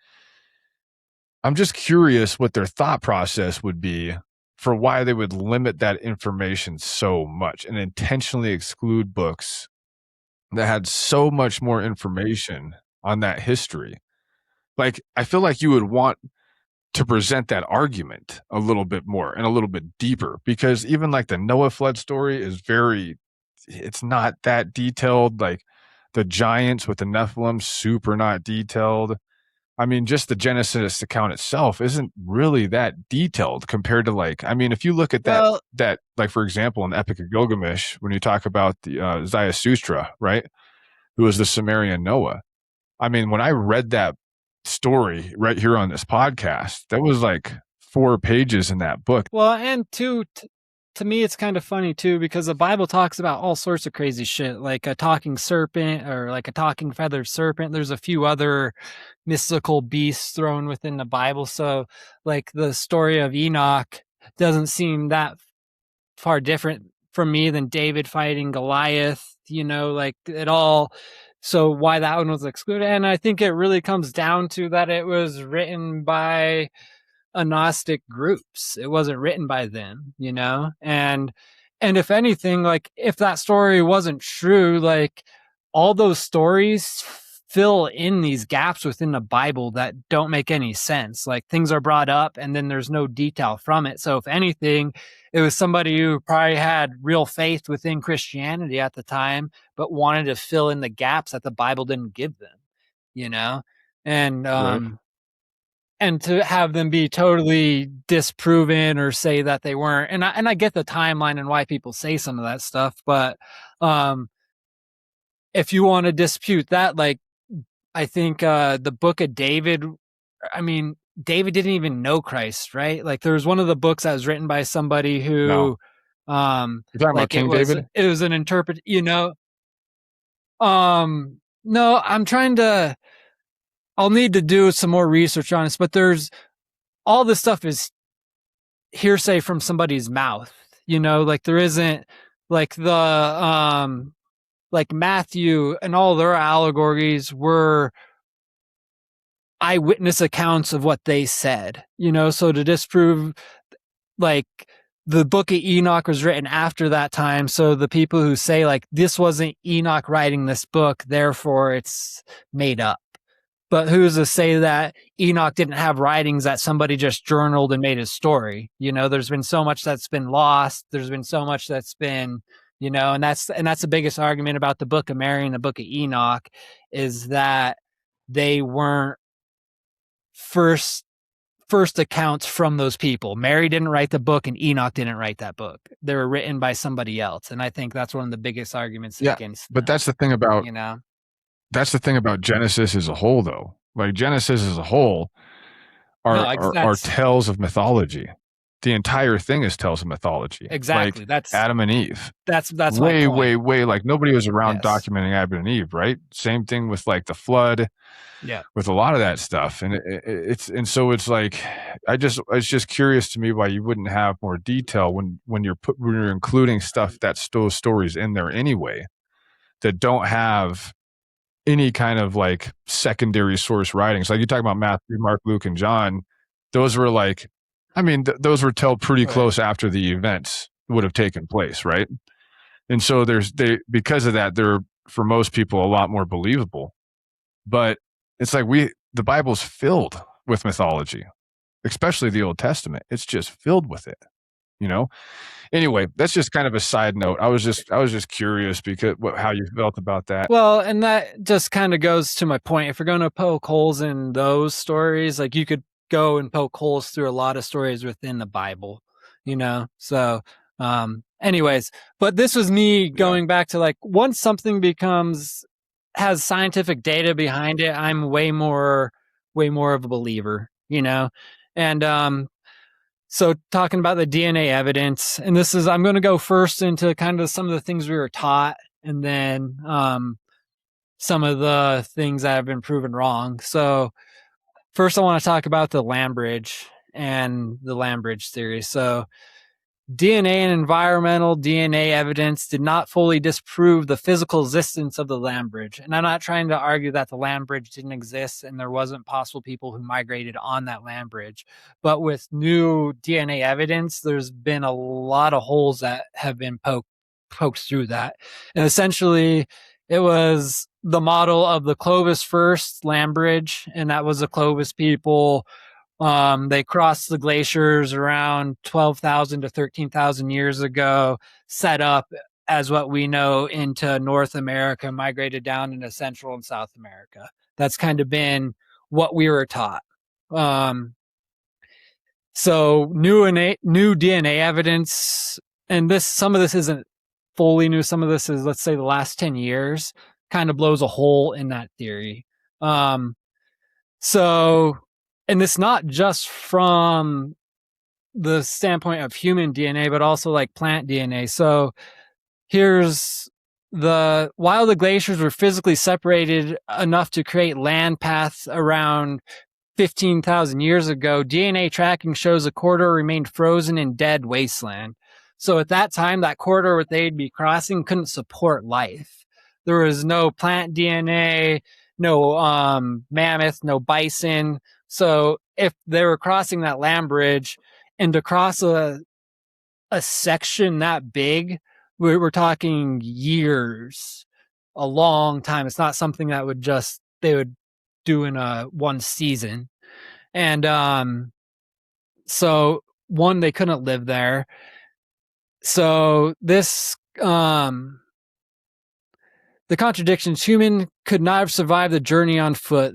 I'm just curious what their thought process would be for why they would limit that information so much and intentionally exclude books that had so much more information on that history. Like, I feel like you would want to present that argument a little bit more and a little bit deeper because even like the Noah flood story is it's not that detailed. Like the giants with the Nephilim, super not detailed. I mean, just the Genesis account itself isn't really that detailed compared to like, I mean, if you look at Well, like, for example, in the Epic of Gilgamesh, when you talk about the Zarathustra, right, who was the Sumerian Noah. I mean, when I read that story right here on this podcast, that was like 4 pages in that book. well, and to me, it's kind of funny too because the Bible talks about all sorts of crazy shit, like a talking serpent or like a talking feathered serpent. There's a few other mystical beasts thrown within the Bible. So, like the story of Enoch doesn't seem that far different from me than David fighting Goliath, like it all. So why that one was excluded? And I think it really comes down to that it was written by agnostic groups. It wasn't written by them, and if anything, like if that story wasn't true, like all those stories fill in these gaps within the Bible that don't make any sense. Like things are brought up and then there's no detail from it. So if anything, it was somebody who probably had real faith within Christianity at the time, but wanted to fill in the gaps that the Bible didn't give them, you know? And Right. and to have them be totally disproven or say that they weren't. And I get the timeline and why people say some of that stuff, but um if you want to dispute that, like I think the book of David, I mean, David didn't even know Christ, right? Like there was one of the books that was written by somebody No, who you're talking about like King David? it was an interpret, no, I'm trying to I'll need to do some more research on this, but there's all this stuff is hearsay from somebody's mouth, like there isn't like the like Matthew and all their allegories were eyewitness accounts of what they said, so to disprove, like the book of Enoch was written after that time, so the people who say like this wasn't Enoch writing this book, therefore it's made up. But who's to say that Enoch didn't have writings that somebody just journaled and made his story? There's been so much that's been lost. There's been so much that's been, and that's the biggest argument about the book of Mary and the book of Enoch is that they weren't first accounts from those people. Mary didn't write the book and Enoch didn't write that book. They were written by somebody else. And I think that's one of the biggest arguments Yeah, against but them, that's the thing about Genesis as a whole, though. Like Genesis as a whole No, are tales of mythology. The entire thing is tales of mythology. exactly. Like Adam and Eve. That's way, my point. way, like nobody was around Yes. documenting Adam and Eve, right? Same thing with like the flood, Yeah. with a lot of that stuff. And so it's like, it's just curious to me why you wouldn't have more detail when you're including stuff that's those stories in there anyway, that don't have any kind of like secondary source writings. Like you talk about Matthew, Mark, Luke, and John, those were like, I mean, those were told pretty close after the events would have taken place, right? And so because of that, they're for most people a lot more believable. But it's like the Bible's filled with mythology, especially the Old Testament. It's just filled with it, you know. Anyway, that's just kind of a side note. I was just curious because how you felt about that. Well, and that just kind of goes to my point. If you're going to poke holes in those stories, like you could go and poke holes through a lot of stories within the Bible, So, anyways, but this was me going back to like once something has scientific data behind it, I'm way more of a believer, and So talking about the DNA evidence, and I'm going to go first into kind of some of the things we were taught, and then some of the things that have been proven wrong. So first I want to talk about the land bridge and the land bridge theory. So DNA and environmental DNA evidence did not fully disprove the physical existence of the land bridge. And I'm not trying to argue that the land bridge didn't exist and there wasn't possible people who migrated on that land bridge. But with new DNA evidence, there's been a lot of holes that have been poked through that. And essentially, it was the model of the Clovis first land bridge, and that was the Clovis people. They crossed the glaciers around 12,000 to 13,000 years ago, set up as what we know into North America, migrated down into Central and South America. That's kind of been what we were taught. So new DNA evidence, and some of this isn't fully new. Some of this is, let's say, the last 10 years, kind of blows a hole in that theory. So, and it's not just from the standpoint of human DNA, but also like plant DNA. So while the glaciers were physically separated enough to create land paths around 15,000 years ago, DNA tracking shows a corridor remained frozen in dead wasteland. So at that time, that corridor what they'd be crossing couldn't support life. There was no plant DNA, no mammoth, no bison. So if they were crossing that land bridge, and to cross a section that big, we're talking years, a long time. It's not something that they would do in one season. And so one, they couldn't live there. So this the contradictions, human could not have survived the journey on foot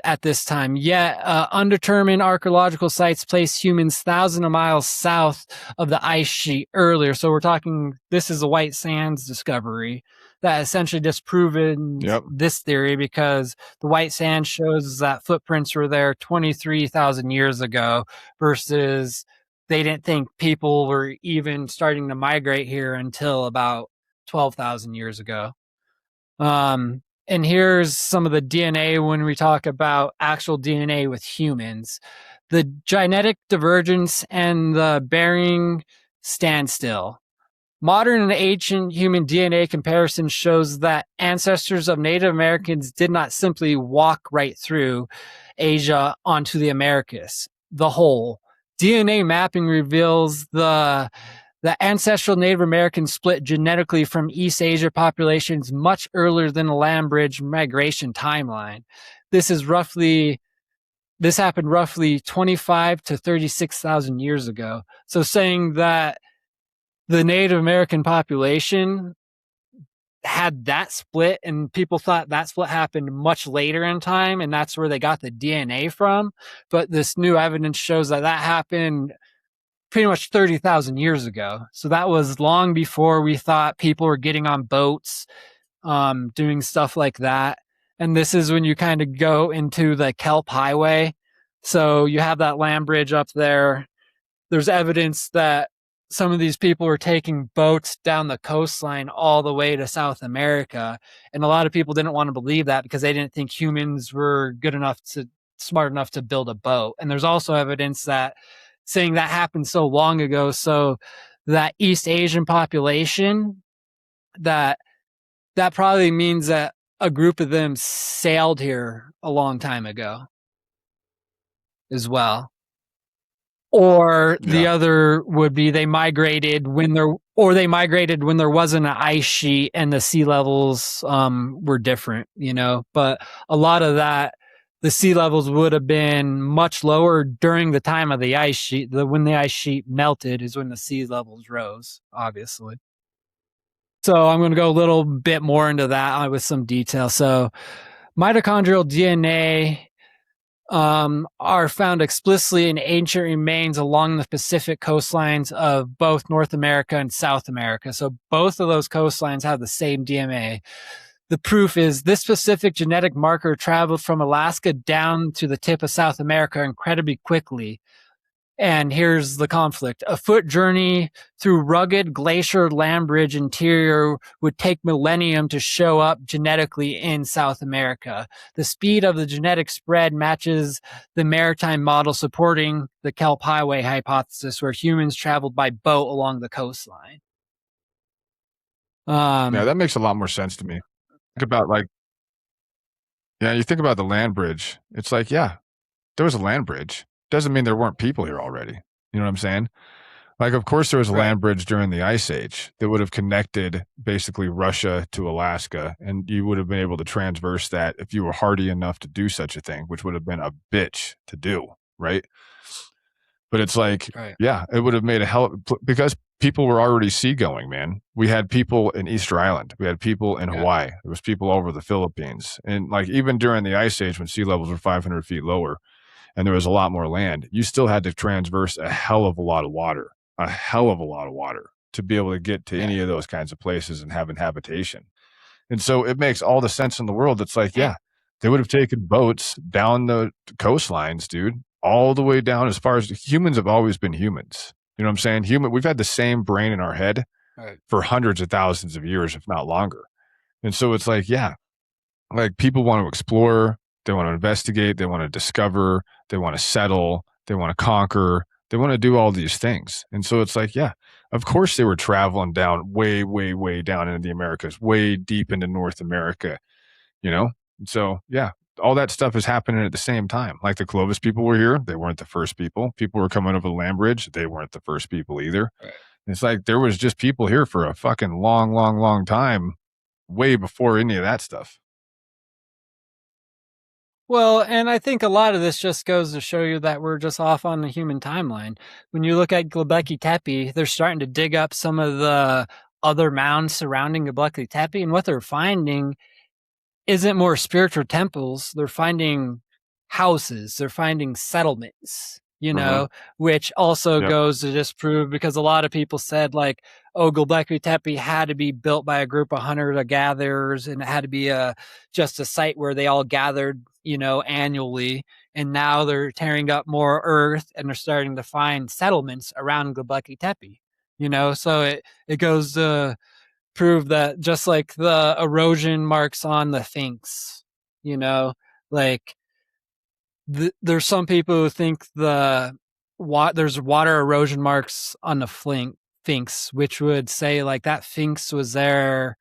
at this time. Yet undetermined archaeological sites place humans thousands of miles south of the ice sheet earlier. So we're talking, this is a White Sands discovery that essentially disproven this theory, because the White Sand shows that footprints were there 23,000 years ago, versus they didn't think people were even starting to migrate here until about 12,000 years ago. And here's some of the DNA when we talk about actual DNA with humans. The genetic divergence and the Bering standstill. Modern and ancient human DNA comparison shows that ancestors of Native Americans did not simply walk right through Asia onto the Americas. The whole DNA mapping reveals the ancestral Native Americans split genetically from East Asia populations much earlier than the land bridge migration timeline. This happened roughly 25 to 36,000 years ago. So saying that the Native American population had that split, and people thought that split happened much later in time, and that's where they got the DNA from. But this new evidence shows that happened pretty much 30,000 years ago. So that was long before we thought people were getting on boats, doing stuff like that. And this is when you kind of go into the Kelp Highway. So you have that land bridge up there. There's evidence that some of these people were taking boats down the coastline all the way to South America. And a lot of people didn't want to believe that because they didn't think humans were smart enough to build a boat. And there's also evidence that saying that happened so long ago. So that East Asian population, that probably means that a group of them sailed here a long time ago as well. Or the other would be they migrated when there wasn't an ice sheet and the sea levels were different, but a lot of that, the sea levels would have been much lower during the time of the ice sheet. When the ice sheet melted is when the sea levels rose, obviously. So I'm going to go a little bit more into that with some detail. So mitochondrial DNA are found explicitly in ancient remains along the Pacific coastlines of both North America and South America. So both of those coastlines have the same DNA. The proof is this specific genetic marker traveled from Alaska down to the tip of South America incredibly quickly. And here's the conflict. A foot journey through rugged glacier land bridge interior would take millennium to show up genetically in South America. The speed of the genetic spread matches the maritime model supporting the kelp highway hypothesis, where humans traveled by boat along the coastline. Yeah, that makes a lot more sense to me. Think about you think about the land bridge. It's like, yeah, there was a land bridge. Doesn't mean there weren't people here already. You know what I'm saying? Like, of course, there was a Right. land bridge during the Ice Age that would have connected basically Russia to Alaska, and you would have been able to transverse that if you were hardy enough to do such a thing, which would have been a bitch to do, right? But it's like, Right. yeah, it would have made a hell because people were already seagoing, man. We had people in Easter Island. We had people in Hawaii. There was people all over the Philippines. And like even during the Ice Age when sea levels were 500 feet lower and there was a lot more land, you still had to transverse a hell of a lot of water, to be able to get to any of those kinds of places and have habitation. And so it makes all the sense in the world. It's like, yeah, they would have taken boats down the coastlines, dude, all the way down as far as humans have always been humans. You know what I'm saying? We've had the same brain in our head for hundreds of thousands of years, if not longer. And so it's like, yeah, like people want to explore, they want to investigate, they want to discover, they want to settle, they want to conquer, they want to do all these things. And so it's like, yeah, of course they were traveling down way, way, way down into the Americas, way deep into North America, you know? And so, yeah, all that stuff is happening at the same time. Like the Clovis people were here. They weren't the first people. People were coming over the land bridge. They weren't the first people either. Right. It's like there was just people here for a fucking long, long, long time, way before any of that stuff. Well, and I think a lot of this just goes to show you that we're just off on the human timeline. When you look at Göbekli Tepe, they're starting to dig up some of the other mounds surrounding Göbekli Tepe, and what they're finding isn't more spiritual temples. They're finding houses. They're finding settlements, which also goes to disprove, because a lot of people said like, oh, Göbekli Tepe had to be built by a group of hunter-gatherers and it had to be just a site where they all gathered, annually. And now they're tearing up more earth and they're starting to find settlements around Göbekli Tepe, so it goes to prove that, just like the erosion marks on the Sphinx, like there's some people who think there's water erosion marks on the Sphinx, which would say like that Sphinx was there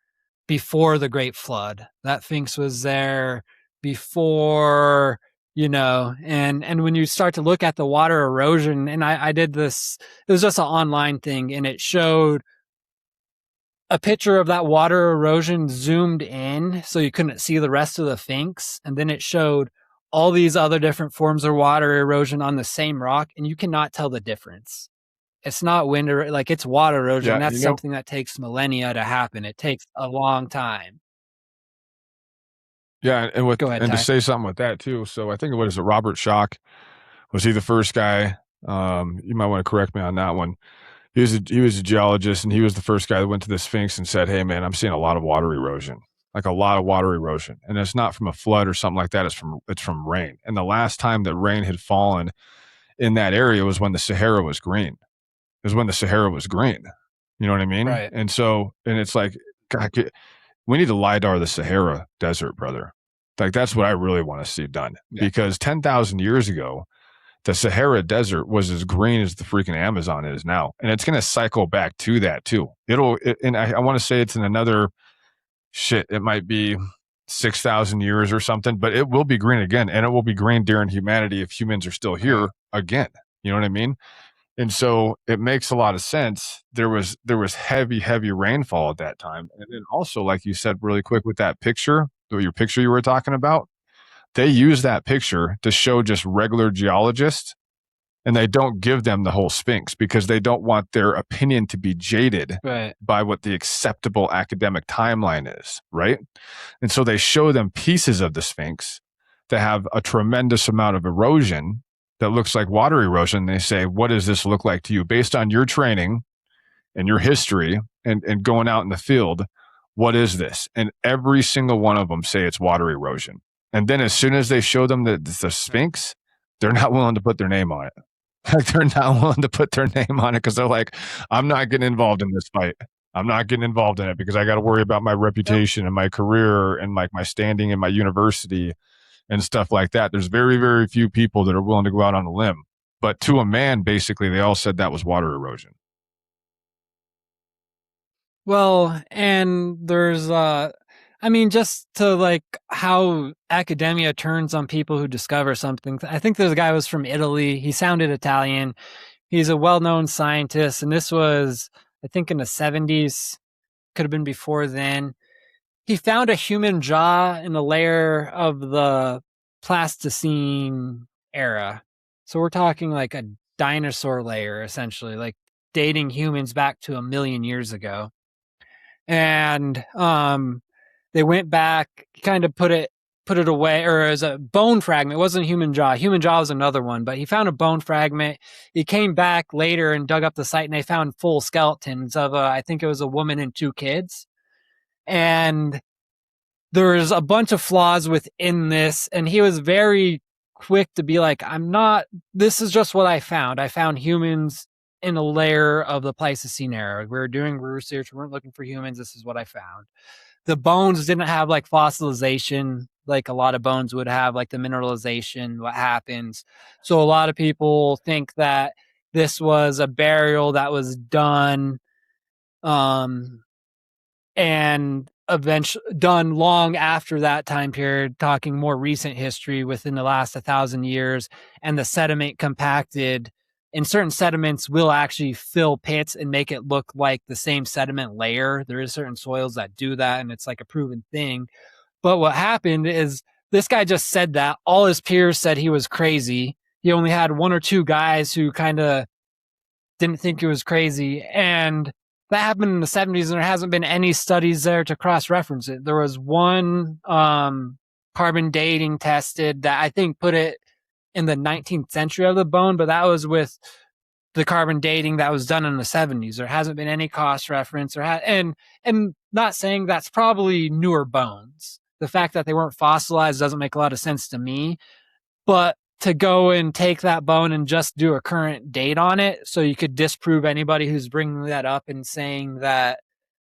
before the Great Flood. That Sphinx was there before, and when you start to look at the water erosion, and I did this, it was just an online thing, and it showed a picture of that water erosion zoomed in so you couldn't see the rest of the Sphinx. And then it showed all these other different forms of water erosion on the same rock, and you cannot tell the difference. It's not wind or like it's water erosion. Yeah, that's something that takes millennia to happen. It takes a long time. Yeah, and Go ahead, to Ty. say something with that too. So I think what is it, Robert Schoch? Was he the first guy? You might want to correct me on that one. He was a geologist, and he was the first guy that went to the Sphinx and said, "Hey, man, I'm seeing a lot of water erosion, like a lot of water erosion, and it's not from a flood or something like that. It's from rain. And the last time that rain had fallen in that area was when the Sahara was green. It was when the Sahara was green. You know what I mean? Right. And so, and it's like, God, we need to LiDAR the Sahara Desert, brother. Like that's what I really want to see done, because 10,000 years ago, the Sahara Desert was as green as the freaking Amazon is now. And it's going to cycle back to that too. And I want to say it's in another it might be 6,000 years or something, but it will be green again. And it will be green during humanity if humans are still here again. You know what I mean? And so it makes a lot of sense. There was heavy, heavy rainfall at that time. And then also, like you said, really quick with that picture, your picture you were talking about, they use that picture to show just regular geologists, and they don't give them the whole Sphinx because they don't want their opinion to be jaded by what the acceptable academic timeline is, right? And so they show them pieces of the Sphinx that have a tremendous amount of erosion that looks like water erosion. They say, what does this look like to you based on your training and your history and going out in the field? What is this? And every single one of them say it's water erosion. And then as soon as they show them the Sphinx, they're not willing to put their name on it. Like they're not willing to put their name on it because they're like, I'm not getting involved in this fight. I'm not getting involved in it because I got to worry about my Yep. reputation and my career and like my standing in my university and stuff like that. There's very, very few people that are willing to go out on a limb. But to a man, basically, they all said that was water erosion. Well, and there's I mean, just to like how academia turns on people who discover something. I think there's a guy who was from Italy. He sounded Italian. He's a well-known scientist, and this was, I think, in the 70s. Could have been before then. He found a human jaw in a layer of the Pleistocene era. So we're talking like a dinosaur layer, essentially, like dating humans back to 1 million years ago. And they went back, kind of put it away, or as a bone fragment. It wasn't human jaw. Human jaw was another one, but he found a bone fragment. He came back later and dug up the site, and they found full skeletons of I think it was a woman and 2 kids. And there's a bunch of flaws within this, and he was very quick to be like, I'm not, this is just what I found. I found humans in a layer of the Pleistocene era. We were doing research, we weren't looking for humans. This is what I found. The bones didn't have like fossilization like a lot of bones would have, like the mineralization, what happens. So a lot of people think that this was a burial that was done and eventually done long after that time period, talking more recent history within the last 1,000 years, and the sediment compacted. And certain sediments will actually fill pits and make it look like the same sediment layer. There is certain soils that do that, and it's like a proven thing. But what happened is this guy just said that. All his peers said he was crazy. He only had one or two guys who kind of didn't think it was crazy. And that happened in the 70s, and there hasn't been any studies there to cross-reference it. There was one carbon dating tested that I think put it in the 19th century of the bone, but that was with the carbon dating that was done in the 70s. There hasn't been any cost reference, and not saying that's probably newer bones. The fact that they weren't fossilized doesn't make a lot of sense to me, but to go and take that bone and just do a current date on it so you could disprove anybody who's bringing that up and saying that,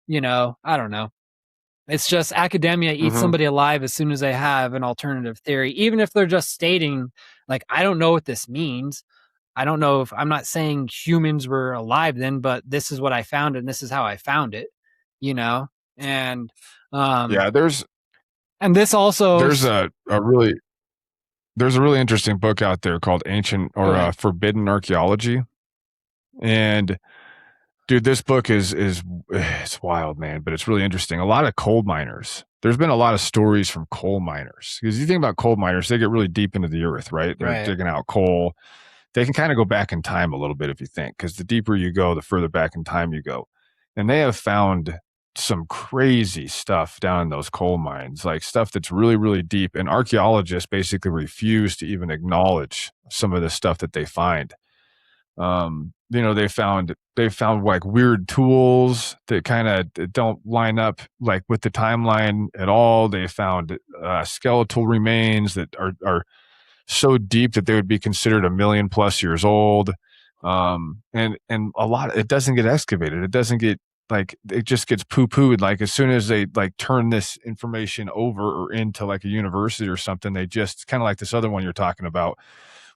I don't know. It's just academia eats somebody alive as soon as they have an alternative theory, even if they're just stating, like, I don't know what this means. I don't know if I'm not saying humans were alive then, but this is what I found and this is how I found it, and Yeah, and this also there's a really interesting book out there called Ancient or Forbidden Archaeology, and dude, this book is it's wild, man, but it's really interesting. A lot of coal miners. There's been a lot of stories from coal miners because you think about coal miners, they get really deep into the earth, right? They're digging out coal. They can kind of go back in time a little bit if you think, because the deeper you go, the further back in time you go. And they have found some crazy stuff down in those coal mines, like stuff that's really, really deep. And archaeologists basically refuse to even acknowledge some of the stuff that they find. They found like weird tools that kind of don't line up like with the timeline at all. They found skeletal remains that are so deep that they would be considered 1,000,000+ years old. And a lot, it doesn't get excavated. It doesn't get like, it just gets poo-pooed. Like as soon as they like turn this information over or into like a university or something, they just kind of like this other one you're talking about,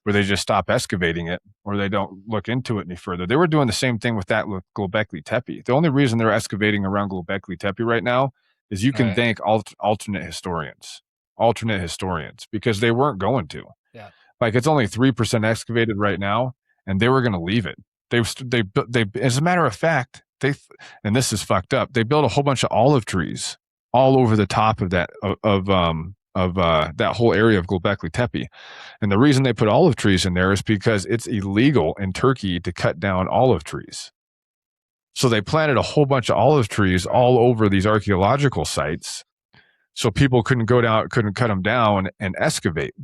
where they just stop excavating it or they don't look into it any further. They were doing the same thing with that with Göbekli Tepe. The only reason they're excavating around Göbekli Tepe right now is you can thank alternate historians, because they weren't going to. Yeah. Like it's only 3% excavated right now, and they were going to leave it. They as a matter of fact, and this is fucked up. They built a whole bunch of olive trees all over the top of that that whole area of Göbekli Tepe. And the reason they put olive trees in there is because it's illegal in Turkey to cut down olive trees. So they planted a whole bunch of olive trees all over these archaeological sites, so people couldn't cut them down and excavate.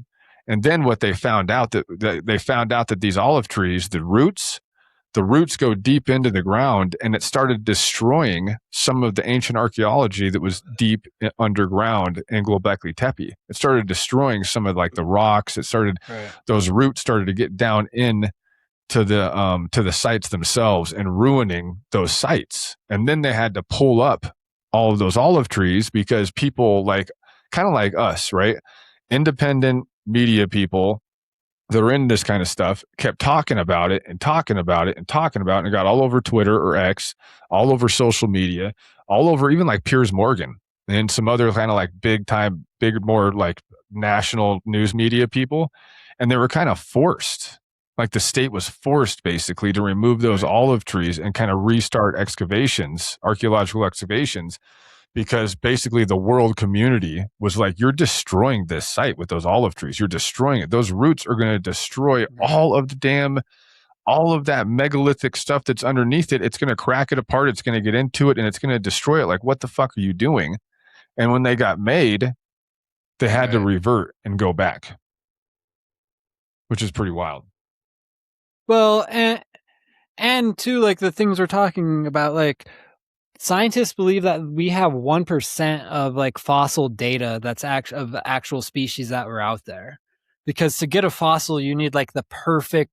And then what they found out that these olive trees, the roots go deep into the ground, and it started destroying some of the ancient archaeology that was deep underground in Göbekli Tepe. It started destroying some of like the rocks. Those roots started to get down in to the sites themselves and ruining those sites. And then they had to pull up all of those olive trees because people like kind of like us, right? Independent media people that are in this kind of stuff kept talking about it and talking about it and talking about it, and it got all over Twitter or X, all over social media, all over even like Piers Morgan and some other kind of like more like national news media people. And they were kind of forced, like the state was forced basically to remove those olive trees and kind of restart archaeological excavations, because basically the world community was like, you're destroying this site with those olive trees. You're destroying it. Those roots are going to destroy all of that megalithic stuff that's underneath it. It's going to crack it apart. It's going to get into it and it's going to destroy it. Like, what the fuck are you doing? And when they got made, they had to revert and go back, which is pretty wild. Well, and too, like the things we're talking about, like scientists believe that we have 1% of like fossil data that's of actual species that were out there. Because to get a fossil, you need like the perfect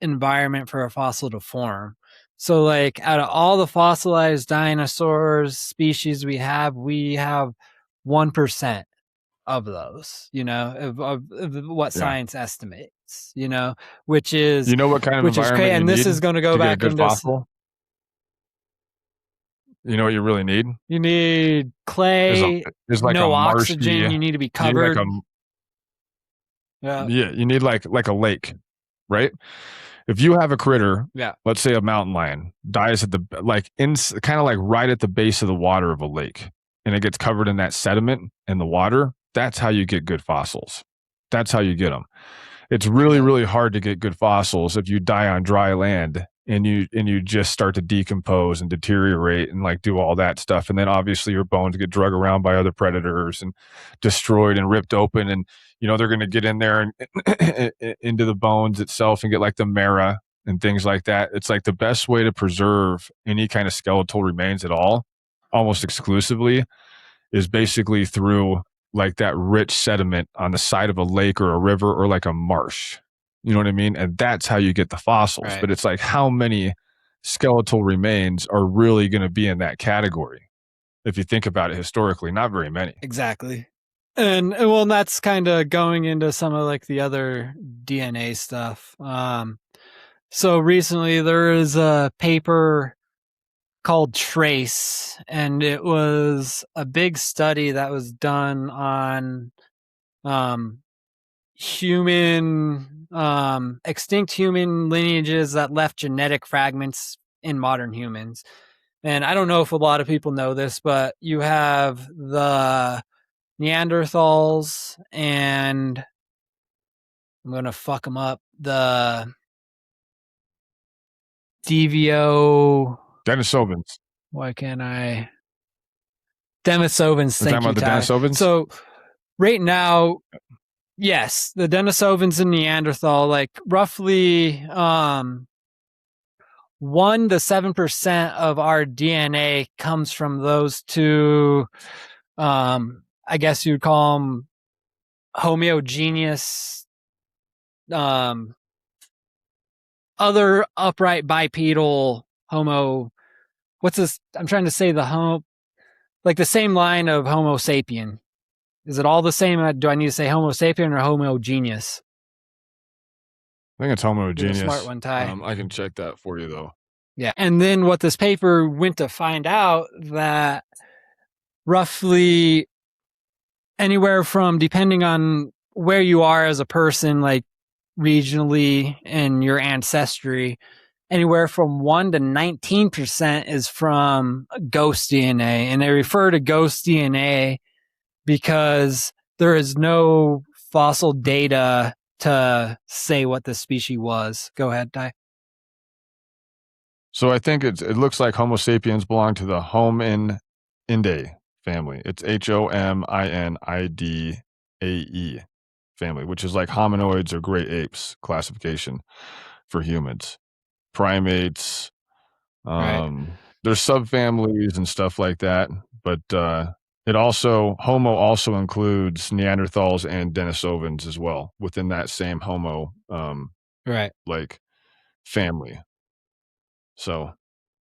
environment for a fossil to form. So like out of all the fossilized dinosaurs species we have 1% of those, of what science estimates, which is, what kind of environment great. And this is going to go back into fossil. You know what you really need? You need clay. There's like no oxygen. You need to be covered. You need like a lake, right? If you have a critter, let's say a mountain lion, dies at kind of like right at the base of the water of a lake, and it gets covered in that sediment in the water, that's how you get good fossils. That's how you get them. It's really, really hard to get good fossils if you die on dry land and you just start to decompose and deteriorate and like do all that stuff. And then obviously your bones get drug around by other predators and destroyed and ripped open. And, they're going to get in there and into the bones itself and get like the marrow and things like that. It's like the best way to preserve any kind of skeletal remains at all, almost exclusively, is basically through like that rich sediment on the side of a lake or a river or like a marsh. You know what I mean? And that's how you get the fossils. Right. But it's like, how many skeletal remains are really going to be in that category? If you think about it historically, not very many. Exactly. And well, that's kind of going into some of like the other DNA stuff. So recently there is a paper called Trace, and it was a big study that was done on extinct human lineages that left genetic fragments in modern humans. And I don't know if a lot of people know this, but you have the Neanderthals and I'm going to fuck them up. The Denisovans. Why can't I? Denisovans. Thank you, the Denisovans? So right now, yes, the Denisovans and Neanderthal, like roughly 1 to 7% of our DNA comes from those two. I guess you'd call them homogeneous, other upright bipedal homo. What's this? I'm trying to say like the same line of Homo sapien. Is it all the same? Do I need to say Homo sapien or homogeneous? I think it's homogeneous. You're a smart one, Ty. I can check that for you though. Yeah. And then what this paper went to find out that roughly anywhere from, depending on where you are as a person, like regionally and your ancestry, anywhere from 1 to 19% is from ghost DNA. And they refer to ghost DNA because there is no fossil data to say what the species was. Go ahead, Ty. So I think it looks like Homo sapiens belong to the Hominidae family. It's Hominidae family, which is like hominoids or great apes classification for humans. Primates, there's subfamilies and stuff like that, but Homo also includes Neanderthals and Denisovans as well within that same Homo like family. So,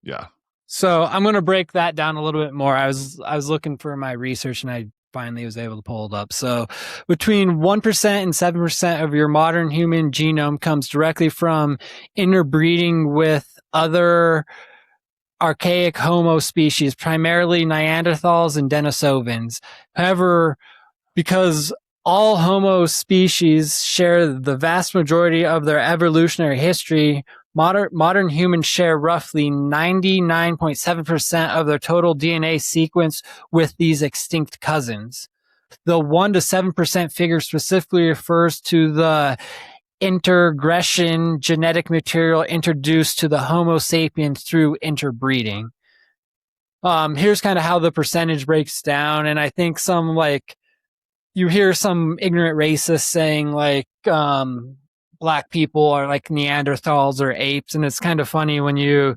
yeah. So I'm going to break that down a little bit more. I was looking for my research and I finally was able to pull it up. So between 1% and 7% of your modern human genome comes directly from interbreeding with other archaic Homo species, primarily Neanderthals and Denisovans. However, because all Homo species share the vast majority of their evolutionary history, modern humans share roughly 99.7% of their total DNA sequence with these extinct cousins. The 1 to 7% figure specifically refers to the intergression genetic material introduced to the Homo sapiens through interbreeding. Here's kind of how the percentage breaks down, and I think some you hear some ignorant racists saying black people are like Neanderthals or apes, and it's kind of funny when you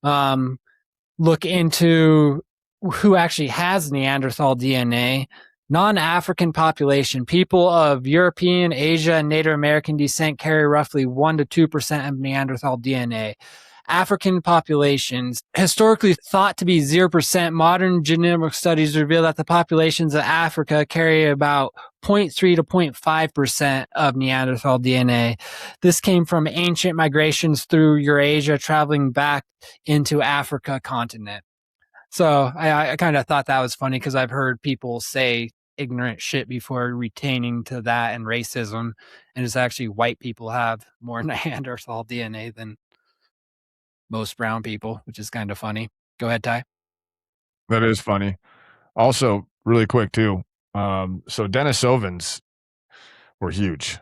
look into who actually has Neanderthal DNA. Non-African population, people of European, Asia, and Native American descent carry roughly 1 to 2% of Neanderthal DNA. African populations, historically thought to be 0%, modern genomic studies reveal that the populations of Africa carry about 0.3 to 0.5% of Neanderthal DNA. This came from ancient migrations through Eurasia, traveling back into Africa continent. So I kind of thought that was funny because I've heard people say ignorant shit before retaining to that and racism, and it's actually white people have more Neanderthal DNA than most brown people, which is kind of funny. Go ahead, Ty. That is funny. Also, really quick too. So Denisovans were huge.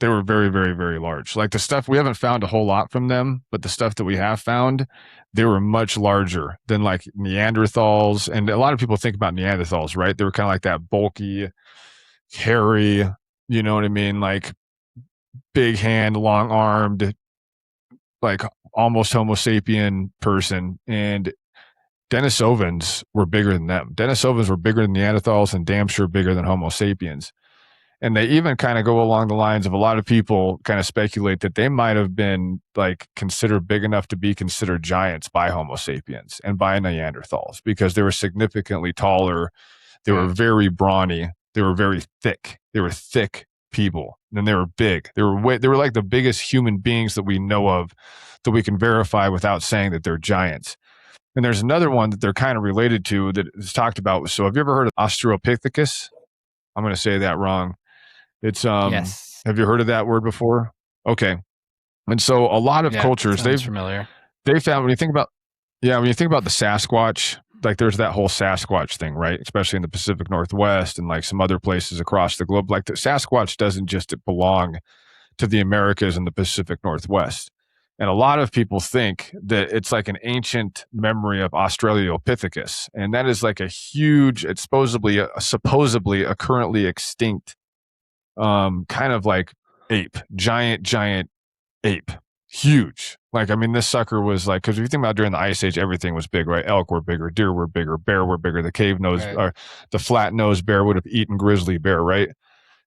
They were very, very, very large. Like the stuff we haven't found a whole lot from them, but the stuff that we have found, they were much larger than like Neanderthals. And a lot of people think about Neanderthals, right? They were kind of like that bulky, hairy, you know what I mean? Like big hand, long armed, like almost Homo sapien person. And Denisovans were bigger than them. Denisovans were bigger than Neanderthals and damn sure bigger than Homo sapiens. And they even kind of go along the lines of a lot of people kind of speculate that they might have been like considered big enough to be considered giants by Homo sapiens and by Neanderthals because they were significantly taller. They were very brawny. They were very thick. They were thick people. And they were big. They were like the biggest human beings that we know of that we can verify without saying that they're giants. And there's another one that they're kind of related to that is talked about. So have you ever heard of Australopithecus? I'm going to say that wrong. It's yes. Have you heard of that word before? Okay. And so a lot of cultures they found when you think about the Sasquatch, like there's that whole Sasquatch thing, right? Especially in the Pacific Northwest and like some other places across the globe. Like the Sasquatch doesn't just belong to the Americas and the Pacific Northwest. And a lot of people think that it's like an ancient memory of Australopithecus. And that is like a huge, it's supposedly a currently extinct kind of like ape, giant ape, huge. Like, I mean, this sucker was like, because if you think about during the Ice Age, everything was big, right? Elk were bigger, deer were bigger, bear were bigger. The cave nose, or the flat nosed bear would have eaten grizzly bear, right?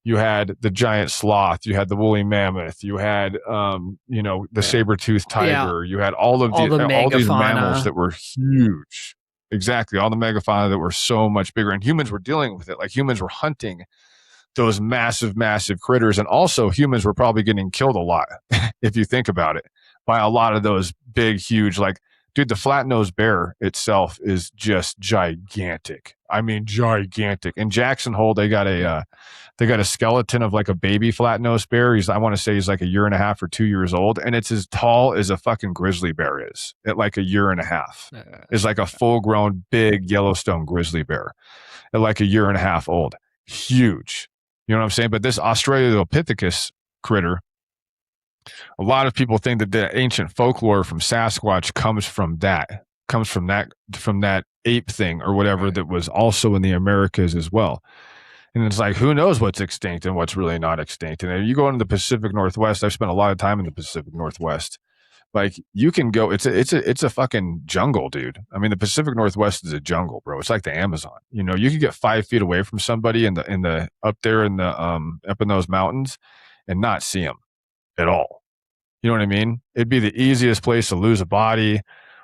You had the giant sloth, you had the woolly mammoth, you had, the saber-toothed tiger, you had all these mammals that were huge. Exactly, all the megafauna that were so much bigger, and humans were dealing with it. Like humans were hunting those massive critters, and also humans were probably getting killed a lot, if you think about it, by a lot of those big, huge, like, dude, the flat-nosed bear itself is just gigantic. I mean, gigantic. In Jackson Hole, they got a skeleton of like a baby flat-nosed bear. I want to say he's like a year and a half or 2 years old, and it's as tall as a fucking grizzly bear is at like a year and a half. It's like a full-grown, big Yellowstone grizzly bear at like a year and a half old. Huge. You know what I'm saying? But this Australopithecus critter, a lot of people think that the ancient folklore from Sasquatch comes from that ape thing or whatever that was also in the Americas as well. And it's like, who knows what's extinct and what's really not extinct? And if you go into the Pacific Northwest, I've spent a lot of time in the Pacific Northwest. Like you can go, it's a fucking jungle, dude. I mean, the Pacific Northwest is a jungle, bro. It's like the Amazon. You know, you could get 5 feet away from somebody up in those mountains and not see them at all. You know what I mean? It'd be the easiest place to lose a body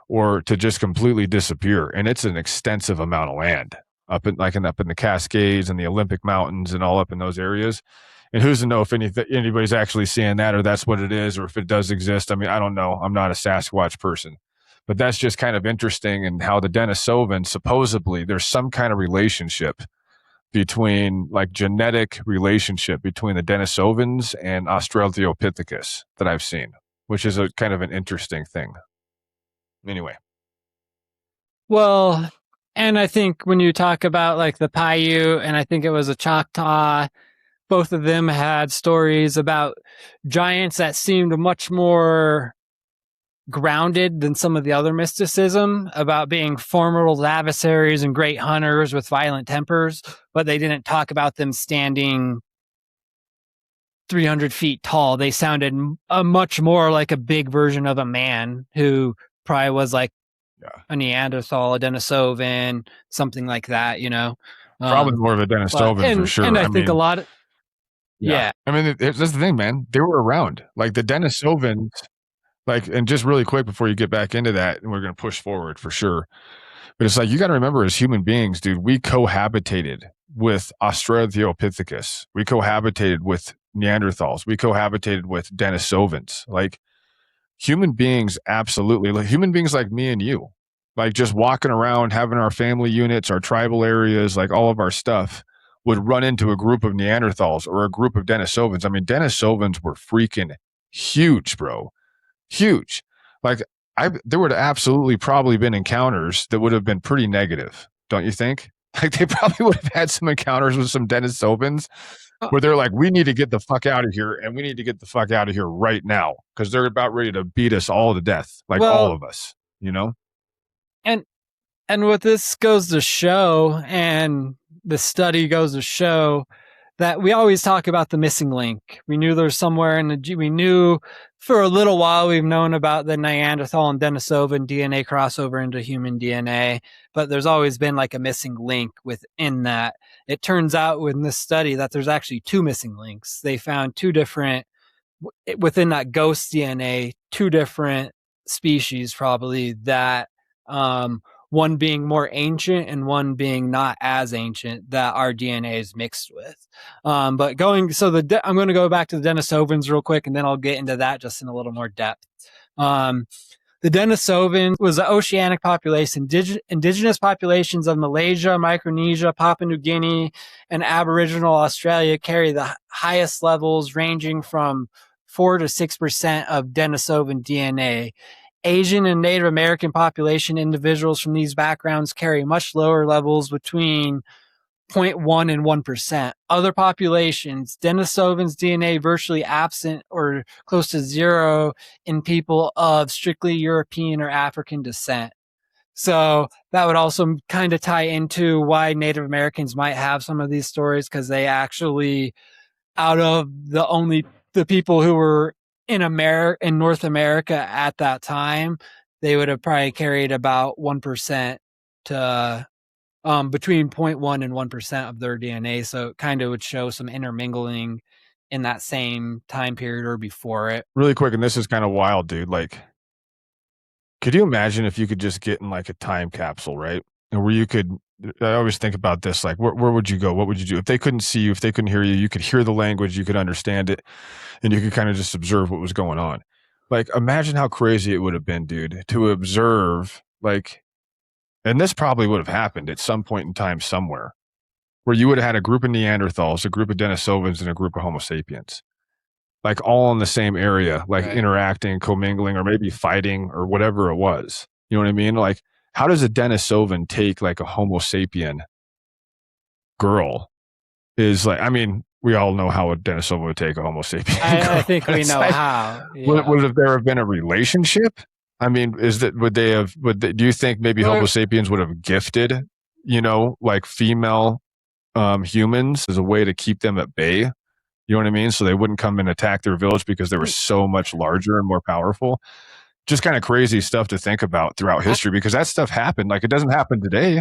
or to just completely disappear. And it's an extensive amount of land up in the Cascades and the Olympic Mountains and all up in those areas. And who's to know if anybody's actually seeing that, or that's what it is, or if it does exist. I mean, I don't know. I'm not a Sasquatch person, but that's just kind of interesting. And how the Denisovans, supposedly there's some kind of relationship between, like, genetic relationship between the Denisovans and Australopithecus that I've seen, which is a kind of an interesting thing. Anyway. Well, and I think when you talk about like the Paiute, and I think it was a Choctaw, both of them had stories about giants that seemed much more grounded than some of the other mysticism, about being formidable adversaries and great hunters with violent tempers, but they didn't talk about them standing 300 feet tall. They sounded much more like a big version of a man who probably was like a Neanderthal, a Denisovan, something like that, you know. Probably more of a Denisovan for sure. And I think a lot of, yeah. I mean, that's the thing, man. They were around. Like the Denisovans, like, and just really quick before you get back into that, and we're going to push forward for sure. But it's like, you got to remember, as human beings, dude, we cohabitated with Australopithecus. We cohabitated with Neanderthals. We cohabitated with Denisovans. Like, human beings, absolutely. Like human beings like me and you, like just walking around, having our family units, our tribal areas, like all of our stuff, would run into a group of Neanderthals or a group of Denisovans. I mean, Denisovans were freaking huge, bro. Huge. Like, there would have absolutely probably been encounters that would have been pretty negative, don't you think? Like, they probably would have had some encounters with some Denisovans where they're like, we need to get the fuck out of here, and we need to get the fuck out of here right now, because they're about ready to beat us all to death, like, all of us, you know? And what this goes to show, and the study goes to show, that we always talk about the missing link. We knew there was somewhere we knew for a little while, we've known about the Neanderthal and Denisovan DNA crossover into human DNA, but there's always been like a missing link within that. It turns out in this study that there's actually two missing links. They found two different, within that ghost DNA, two different species probably, that one being more ancient and one being not as ancient, that our DNA is mixed with. But I'm going to go back to the Denisovans real quick, and then I'll get into that just in a little more depth. The Denisovans was an oceanic population. Indigenous populations of Malaysia, Micronesia, Papua New Guinea, and Aboriginal Australia carry the highest levels, ranging from 4 to 6% of Denisovan DNA. Asian and Native American population individuals from these backgrounds carry much lower levels, between 0.1 and 1%. Other populations, Denisovans' DNA virtually absent or close to zero in people of strictly European or African descent. So that would also kind of tie into why Native Americans might have some of these stories, because they actually, out of the people who were in North America at that time, they would have probably carried about 1% to between 0.1 and 1% of their DNA. So it kind of would show some intermingling in that same time period or before it. Really quick, and this is kind of wild, dude. Like, could you imagine if you could just get in like a time capsule, right? And where you could, I always think about this, like, where would you go? What would you do? If they couldn't see you, if they couldn't hear you, you could hear the language, you could understand it, and you could kind of just observe what was going on. Like, imagine how crazy it would have been, dude, to observe, like, and this probably would have happened at some point in time somewhere, where you would have had a group of Neanderthals, a group of Denisovans, and a group of Homo sapiens, like all in the same area, like interacting, commingling, or maybe fighting, or whatever it was. You know what I mean? Like, how does a Denisovan take like a Homo sapien girl? Is like, I mean, we all know how a Denisovan would take a Homo sapien girl. I think we know how. Yeah. Would there have been a relationship? I mean, do you think maybe Homo sapiens would have gifted, you know, like female humans as a way to keep them at bay? You know what I mean? So they wouldn't come and attack their village because they were so much larger and more powerful. Just kind of crazy stuff to think about throughout history, because that stuff happened. Like, it doesn't happen today.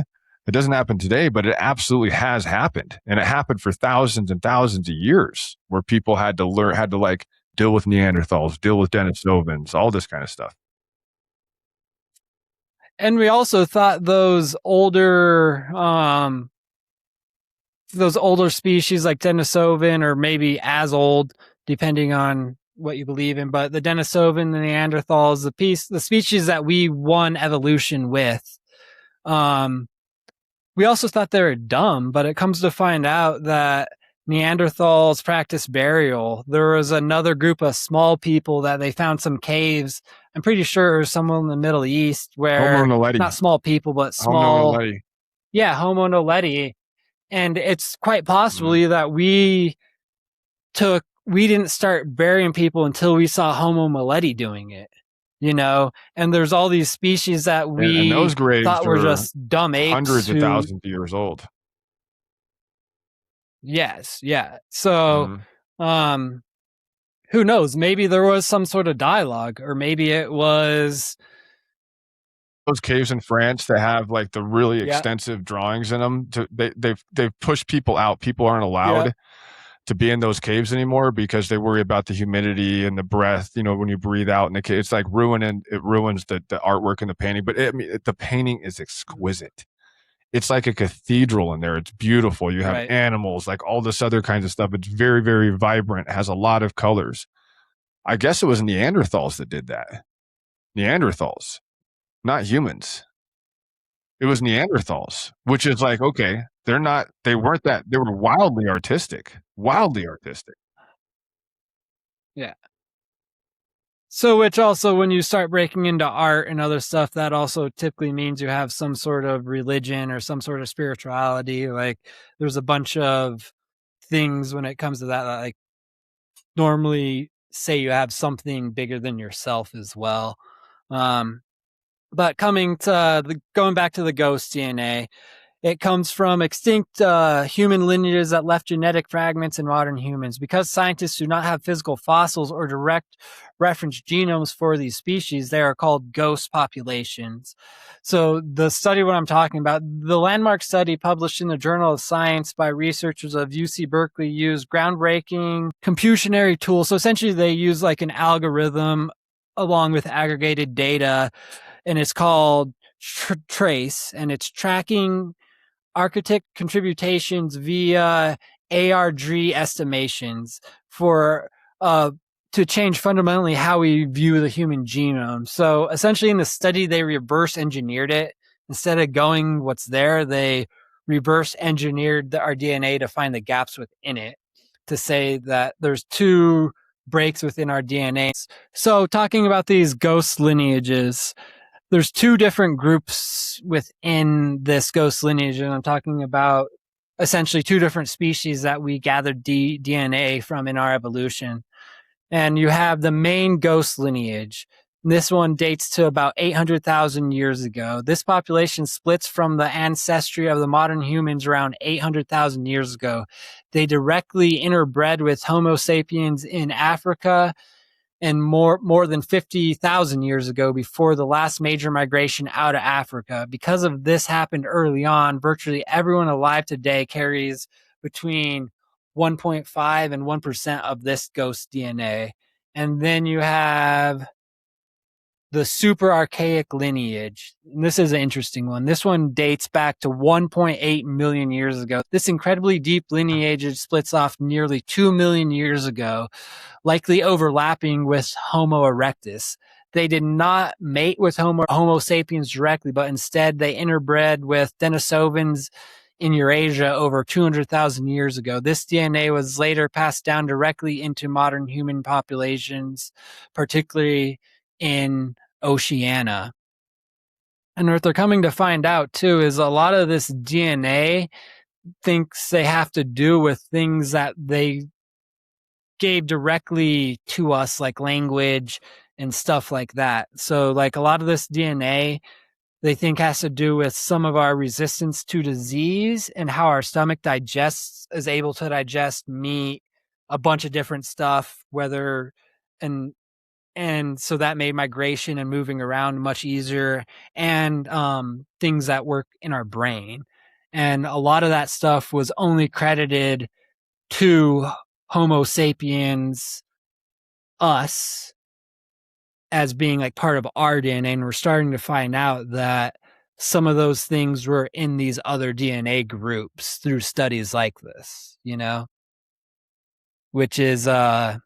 It doesn't happen today, but it absolutely has happened. And it happened for thousands and thousands of years, where people had to like deal with Neanderthals, deal with Denisovans, all this kind of stuff. And we also thought those older species like Denisovan, or maybe as old, depending on what you believe in, but the Denisovan, the Neanderthals, the species that we won evolution with, we also thought they were dumb, but it comes to find out that Neanderthals practiced burial. There was another group of small people that they found some caves. I'm pretty sure it was somewhere in the Middle East where Homo naledi. not small people, but Homo small. naledi. Yeah, Homo naledi. And it's quite possibly that we didn't start burying people until we saw Homo naledi doing it. You know, and there's all these species that we and those graves thought were are just dumb apes. hundreds of thousands of years old. Yes, yeah. So, who knows? Maybe there was some sort of dialogue, or maybe it was those caves in France that have like the really extensive drawings in them. They've pushed people out. People aren't allowed to be in those caves anymore because they worry about the humidity and the breath. You know, when you breathe out in the cave, it's like it ruins the artwork and the painting. But the painting is exquisite. It's like a cathedral in there. It's beautiful. You have animals, like all this other kinds of stuff. It's very, very vibrant. It has a lot of colors. I guess it was Neanderthals that did that. Neanderthals, not humans. It was Neanderthals, which is like, okay, they weren't that, they were wildly artistic. Yeah. So, which also, when you start breaking into art and other stuff, that also typically means you have some sort of religion or some sort of spirituality. Like, there's a bunch of things when it comes to that, like, normally say you have something bigger than yourself as well. But going back to the ghost DNA, it comes from extinct human lineages that left genetic fragments in modern humans. Because scientists do not have physical fossils or direct reference genomes for these species, they are called ghost populations. So the study, what I'm talking about, the landmark study published in the Journal of Science by researchers of UC Berkeley used groundbreaking computational tools. So essentially they use like an algorithm along with aggregated data, and it's called TRACE, and it's tracking architect contributions via ARG estimations for to change fundamentally how we view the human genome. So essentially in the study, they reverse engineered it. Instead of going what's there, they reverse engineered our DNA to find the gaps within it, to say that there's two breaks within our DNA. So talking about these ghost lineages, there's two different groups within this ghost lineage, and I'm talking about essentially two different species that we gathered DNA from in our evolution. And you have the main ghost lineage. This one dates to about 800,000 years ago. This population splits from the ancestry of the modern humans around 800,000 years ago. They directly interbred with Homo sapiens in Africa, and more than 50,000 years ago, before the last major migration out of Africa. Because of this happened early on, virtually everyone alive today carries between 1.5 and 1% of this ghost DNA. And then you have the super archaic lineage. And this is an interesting one. This one dates back to 1.8 million years ago. This incredibly deep lineage splits off nearly 2 million years ago, likely overlapping with Homo erectus. They did not mate with Homo sapiens directly, but instead they interbred with Denisovans in Eurasia over 200,000 years ago. This DNA was later passed down directly into modern human populations, particularly in Oceania. And what they're coming to find out too is a lot of this DNA thinks they have to do with things that they gave directly to us, like language and stuff like that. So like a lot of this DNA they think has to do with some of our resistance to disease and how our stomach is able to digest meat, a bunch of different stuff, and so that made migration and moving around much easier, and things that work in our brain. And a lot of that stuff was only credited to Homo sapiens us as being like part of our DNA, and we're starting to find out that some of those things were in these other DNA groups through studies like this, you know, which is I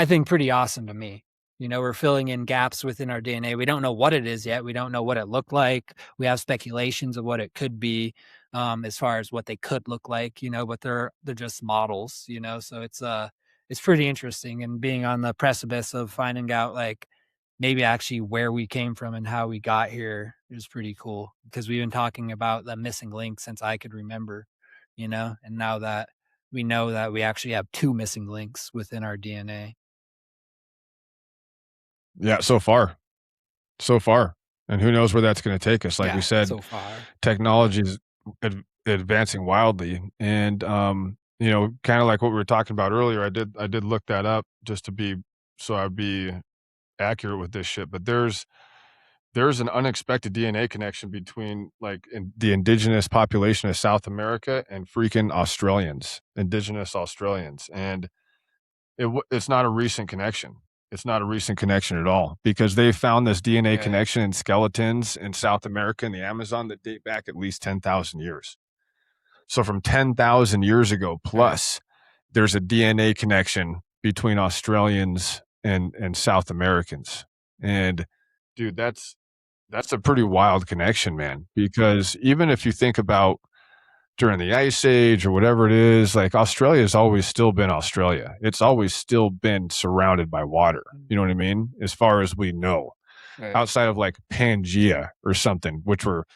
think pretty awesome to me. You know, we're filling in gaps within our DNA. We don't know what it is yet. We don't know what it looked like. We have speculations of what it could be, as far as what they could look like, you know, but they're just models, you know. So it's pretty interesting, and being on the precipice of finding out like maybe actually where we came from and how we got here is pretty cool, because we've been talking about the missing link since I could remember, you know, and now that we know that we actually have two missing links within our DNA. Yeah, so far. So far. And who knows where that's gonna take us. Like we Yeah, said, so far. technology is advancing wildly, and, you know, kinda like what we were talking about earlier, I did look that up just to be so I'd be accurate with this shit, but there's an unexpected DNA connection between, like, the indigenous population of South America and freaking Australians, indigenous Australians, and it's not a recent connection. It's not a recent connection at all, because they found this DNA Right. connection in skeletons in South America and the Amazon that date back at least 10,000 years. So from 10,000 years ago Right. plus, there's a DNA connection between Australians and South Americans. And dude, that's a pretty wild connection, man, because even if you think about during the ice age or whatever it is, like Australia's always still been Australia. It's always still been surrounded by water. You know what I mean? As far as we know, Right. outside of like Pangea or something, which were,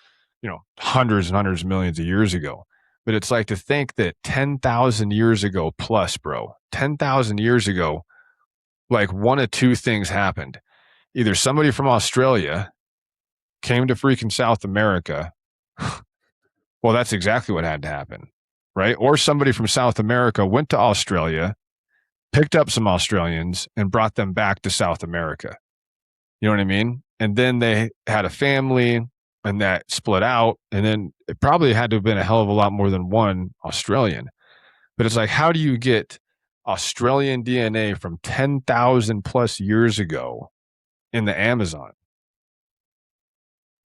you know, hundreds and hundreds of millions of years ago. But it's like to think that 10,000 years ago plus, bro, 10,000 years ago, like one of two things happened. Either somebody from Australia came to freaking South America. Well, that's exactly what had to happen, right? Or somebody from South America went to Australia, picked up some Australians, and brought them back to South America. You know what I mean? And then they had a family and that split out. And then it probably had to have been a hell of a lot more than one Australian. But it's like, how do you get Australian DNA from 10,000 plus years ago in the Amazon?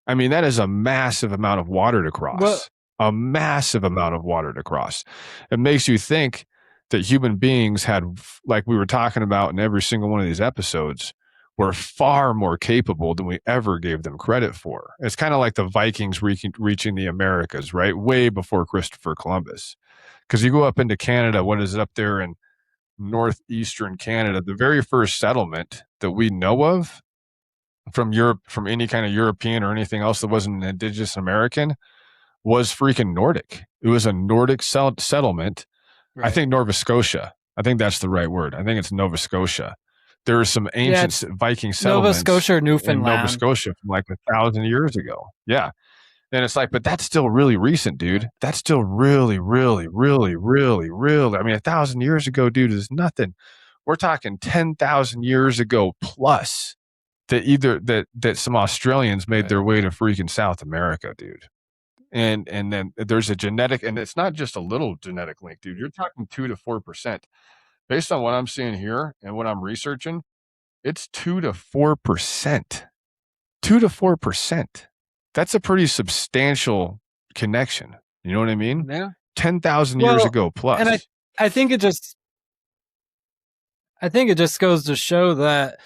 I mean, that is a massive amount of water to Well, cross, a massive amount of water to cross. It makes you think that human beings had, like we were talking about in every single one of these episodes, were far more capable than we ever gave them credit for. It's kind of like the Vikings reaching the Americas, right? Way before Christopher Columbus. Because you go up into Canada, what is it up there in northeastern Canada? The very first settlement that we know of from Europe, from any kind of European or anything else that wasn't an indigenous American, was freaking Nordic. It was a Nordic settlement. I right. think Nova Scotia. I think that's the right word. I think it's Nova Scotia. There are some Yeah, ancient it's Viking Nova settlements Scotia or in Nova Newfoundland. Scotia from like 1,000 years ago. Yeah. And it's like, but that's still really recent, Right. dude. That's still really, really, really, really, really. I mean, 1,000 years ago, dude, is nothing. We're talking 10,000 years ago plus that that some Australians made Right. their way to freaking South America, dude. And then there's a genetic, and it's not just a little genetic link, dude. You're talking 2 to 4%. Based on what I'm seeing here and what I'm researching, it's 2 to 4%. 2 to 4%. That's a pretty substantial connection. You know what I mean? Yeah. 10,000 years Well, ago and plus. I think it just goes to show that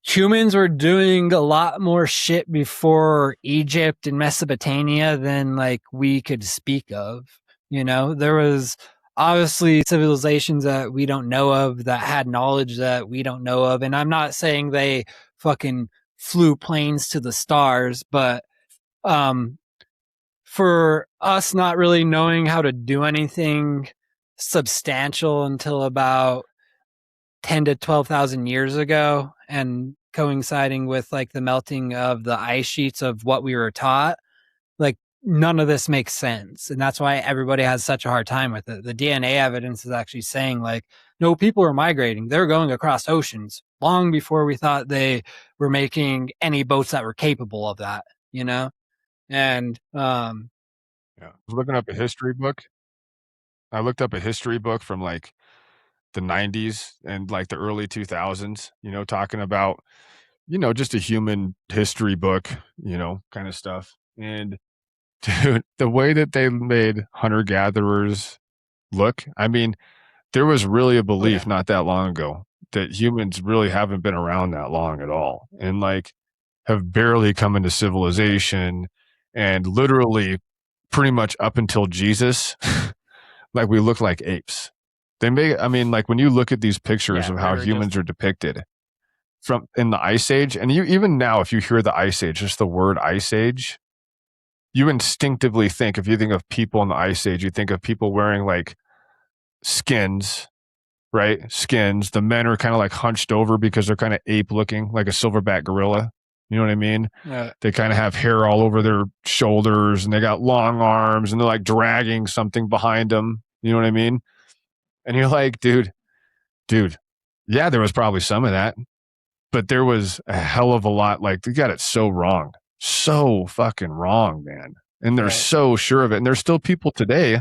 humans were doing a lot more shit before Egypt and Mesopotamia than like we could speak of. You know, there was obviously civilizations that we don't know of that had knowledge that we don't know of. And I'm not saying they fucking flew planes to the stars, but um for us not really knowing how to do anything substantial until about 10 to 12,000 years ago, and coinciding with like the melting of the ice sheets of what we were taught, like none of this makes sense. And that's why everybody has such a hard time with it. The DNA evidence is actually saying like, no, people are migrating. They're going across oceans long before we thought they were making any boats that were capable of that, you know? And Yeah. I was looking up a history book. I looked up a history book from like the 90s and like the early 2000s, talking about, just a human history book, kind of stuff. And dude, the way that they made hunter gatherers look, I mean, there was really a Oh yeah. belief not that long ago that humans really haven't been around that long at all and like have barely come into civilization and literally pretty much up until Jesus, like we look like apes. I mean, like when you look at these pictures Yeah, of they how were just humans are depicted from in the Ice Age, and you even now, if you hear the Ice Age, just the word Ice Age, you instinctively think, if you think of people in the Ice Age, you think of people wearing like skins, right? Skins. The men are kind of like hunched over because they're kind of ape looking, like a silverback gorilla. You know what I mean? They kind of have hair all over their shoulders and they got long arms and they're like dragging something behind them. You know what I mean? And you're like, dude, yeah, there was probably some of that, but there was a hell of a lot. Like, they got it so wrong. So fucking wrong, man. And they're right. so sure of it. And there's still people today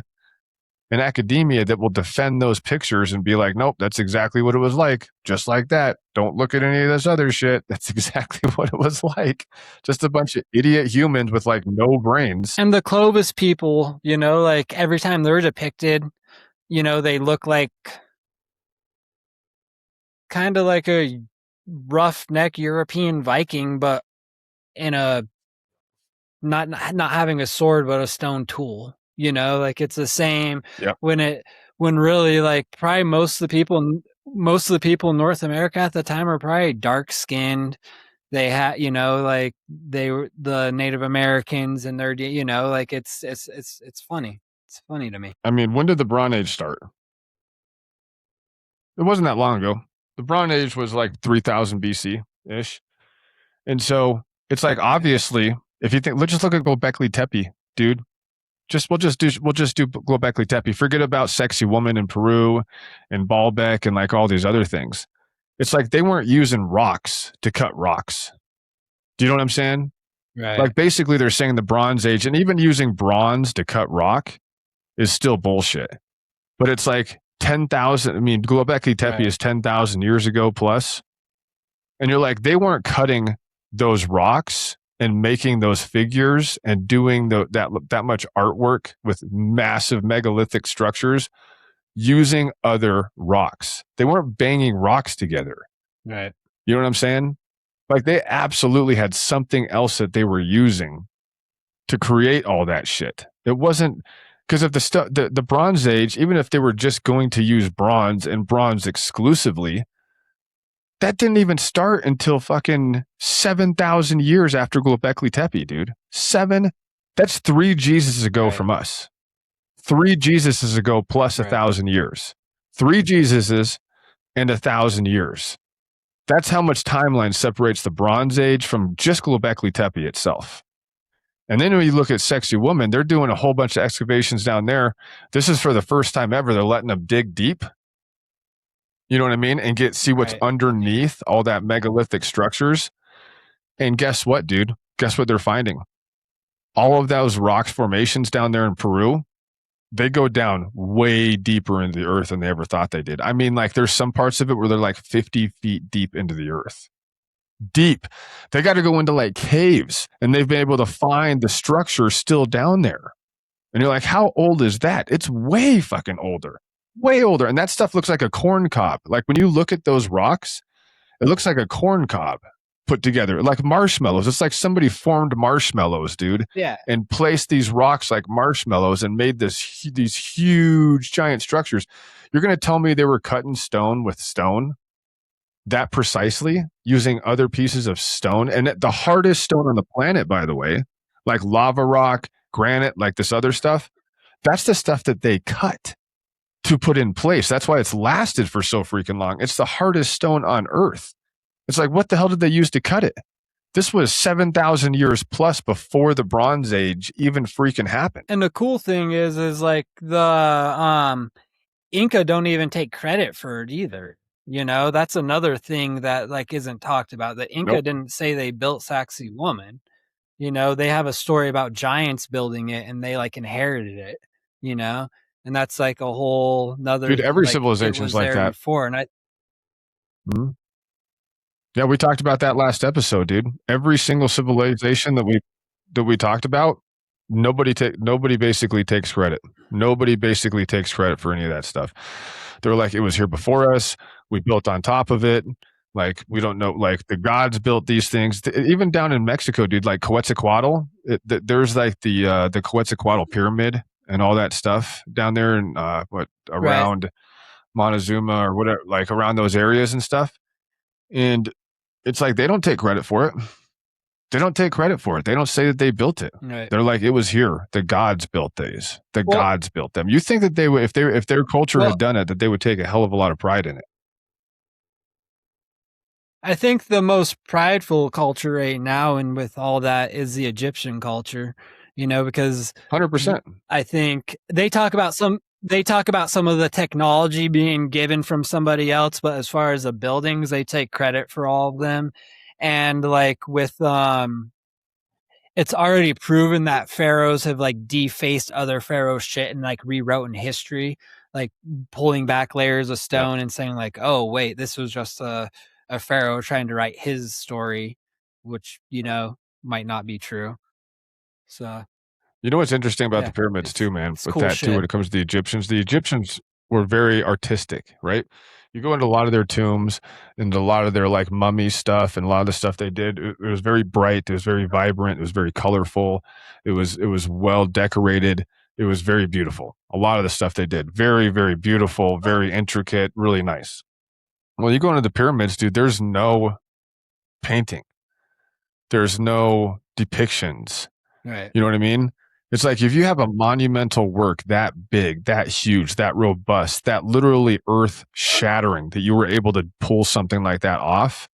in academia that will defend those pictures and be like, nope, that's exactly what it was like. Just like that. Don't look at any of this other shit. That's exactly what it was like. Just a bunch of idiot humans with like no brains. And the Clovis people, like every time they're depicted, they look like kind of like a roughneck European Viking, but in a not having a sword but a stone tool. Like it's the same. Yep. When really like probably most of the people in North America at the time are probably dark skinned. They had like they were the Native Americans and they're like it's funny. It's funny to me. I mean, when did the Bronze Age start? It wasn't that long ago. The Bronze Age was like 3000 BC ish. And so it's like, obviously, if you think, let's just look at Gobekli Tepe, dude. We'll just do Gobekli Tepe. Forget about Sexy Woman in Peru and Baalbek and like all these other things. It's like they weren't using rocks to cut rocks. Do you know what I'm saying? Right. Like basically they're saying the Bronze Age and even using bronze to cut rock is still bullshit. But it's like 10,000. I mean, Gobekli Tepe is 10,000 years ago plus. And you're like, they weren't cutting those rocks and making those figures and doing that much artwork with massive megalithic structures using other rocks. They weren't banging rocks together. Right. You know what I'm saying? Like they absolutely had something else that they were using to create all that shit. It wasn't because of the Bronze Age, even if they were just going to use bronze and bronze exclusively, that didn't even start until fucking 7,000 years after Gobekli Tepe, dude. That's 3 Jesuses ago from us. 3 Jesuses ago plus 1,000 years. 3 Jesuses and 1,000 years. That's how much timeline separates the Bronze Age from just Gobekli Tepe itself. And then when you look at Sexy Woman, they're doing a whole bunch of excavations down there. This is for the first time ever. They're letting them dig deep. You know what I mean? And see what's underneath all that megalithic structures. And guess what, dude? Guess what they're finding? All of those rock formations down there in Peru, they go down way deeper into the earth than they ever thought they did. I mean, like there's some parts of it where they're like 50 feet deep into the earth. Deep. They got to go into like caves and they've been able to find the structure still down there. And you're like, how old is that? It's way fucking older. Way older. And that stuff looks like a corn cob. Like when you look at those rocks, it looks like a corn cob put together, like marshmallows. It's like somebody formed marshmallows, dude. Yeah. And placed these rocks like marshmallows and made these huge giant structures. You're going to tell me they were cutting stone with stone that precisely using other pieces of stone, and the hardest stone on the planet, by the way, like lava rock, granite, like this other stuff, that's the stuff that they cut to put in place. That's why it's lasted for so freaking long. It's the hardest stone on earth. It's like, what the hell did they use to cut it? This was 7,000 years plus before the Bronze Age even freaking happened. And the cool thing is like the Inca don't even take credit for it either. That's another thing that like isn't talked about. The Inca didn't say they built Sexy Woman. They have a story about giants building it and they like inherited it, and that's like a whole Dude, another, every like, it civilization's was like there that. before. And I Mhm. Yeah, we talked about that last episode, dude. Every single civilization that we talked about, nobody basically takes credit. Nobody basically takes credit for any of that stuff. They're like, it was here before us. We built on top of it. Like, we don't know. Like, the gods built these things. Even down in Mexico, dude. Like Quetzalcoatl, there's like the Quetzalcoatl pyramid and all that stuff down there, and right. around Montezuma or whatever, like around those areas and stuff. And it's like they don't take credit for it. They don't take credit for it. They don't say that they built it. Right. They're like, it was here. The gods built these. The Well, gods built them. You think that they would, if their culture well, had done it, that they would take a hell of a lot of pride in it. I think the most prideful culture right now, and with all that, is the Egyptian culture. Because 100%. I think they talk about some of the technology being given from somebody else, but as far as the buildings, they take credit for all of them. And like with it's already proven that pharaohs have like defaced other pharaohs' shit and like rewritten history, like pulling back layers of Yep. stone and saying like, oh wait, this was just a pharaoh trying to write his story, which might not be true. So You know what's interesting about yeah, the pyramids too, man, it's with cool that too, when shit. it comes to the Egyptians were very artistic, right? You go into a lot of their tombs and a lot of their like mummy stuff and a lot of the stuff they did, it was very bright, it was very vibrant, it was very colorful, it was well decorated, it was very beautiful. A lot of the stuff they did, very, very beautiful, very intricate, really nice. Well, you go into the pyramids, dude, there's no painting. There's no depictions. Right. You know what I mean? It's like if you have a monumental work that big, that huge, that robust, that literally earth shattering, that you were able to pull something like that off,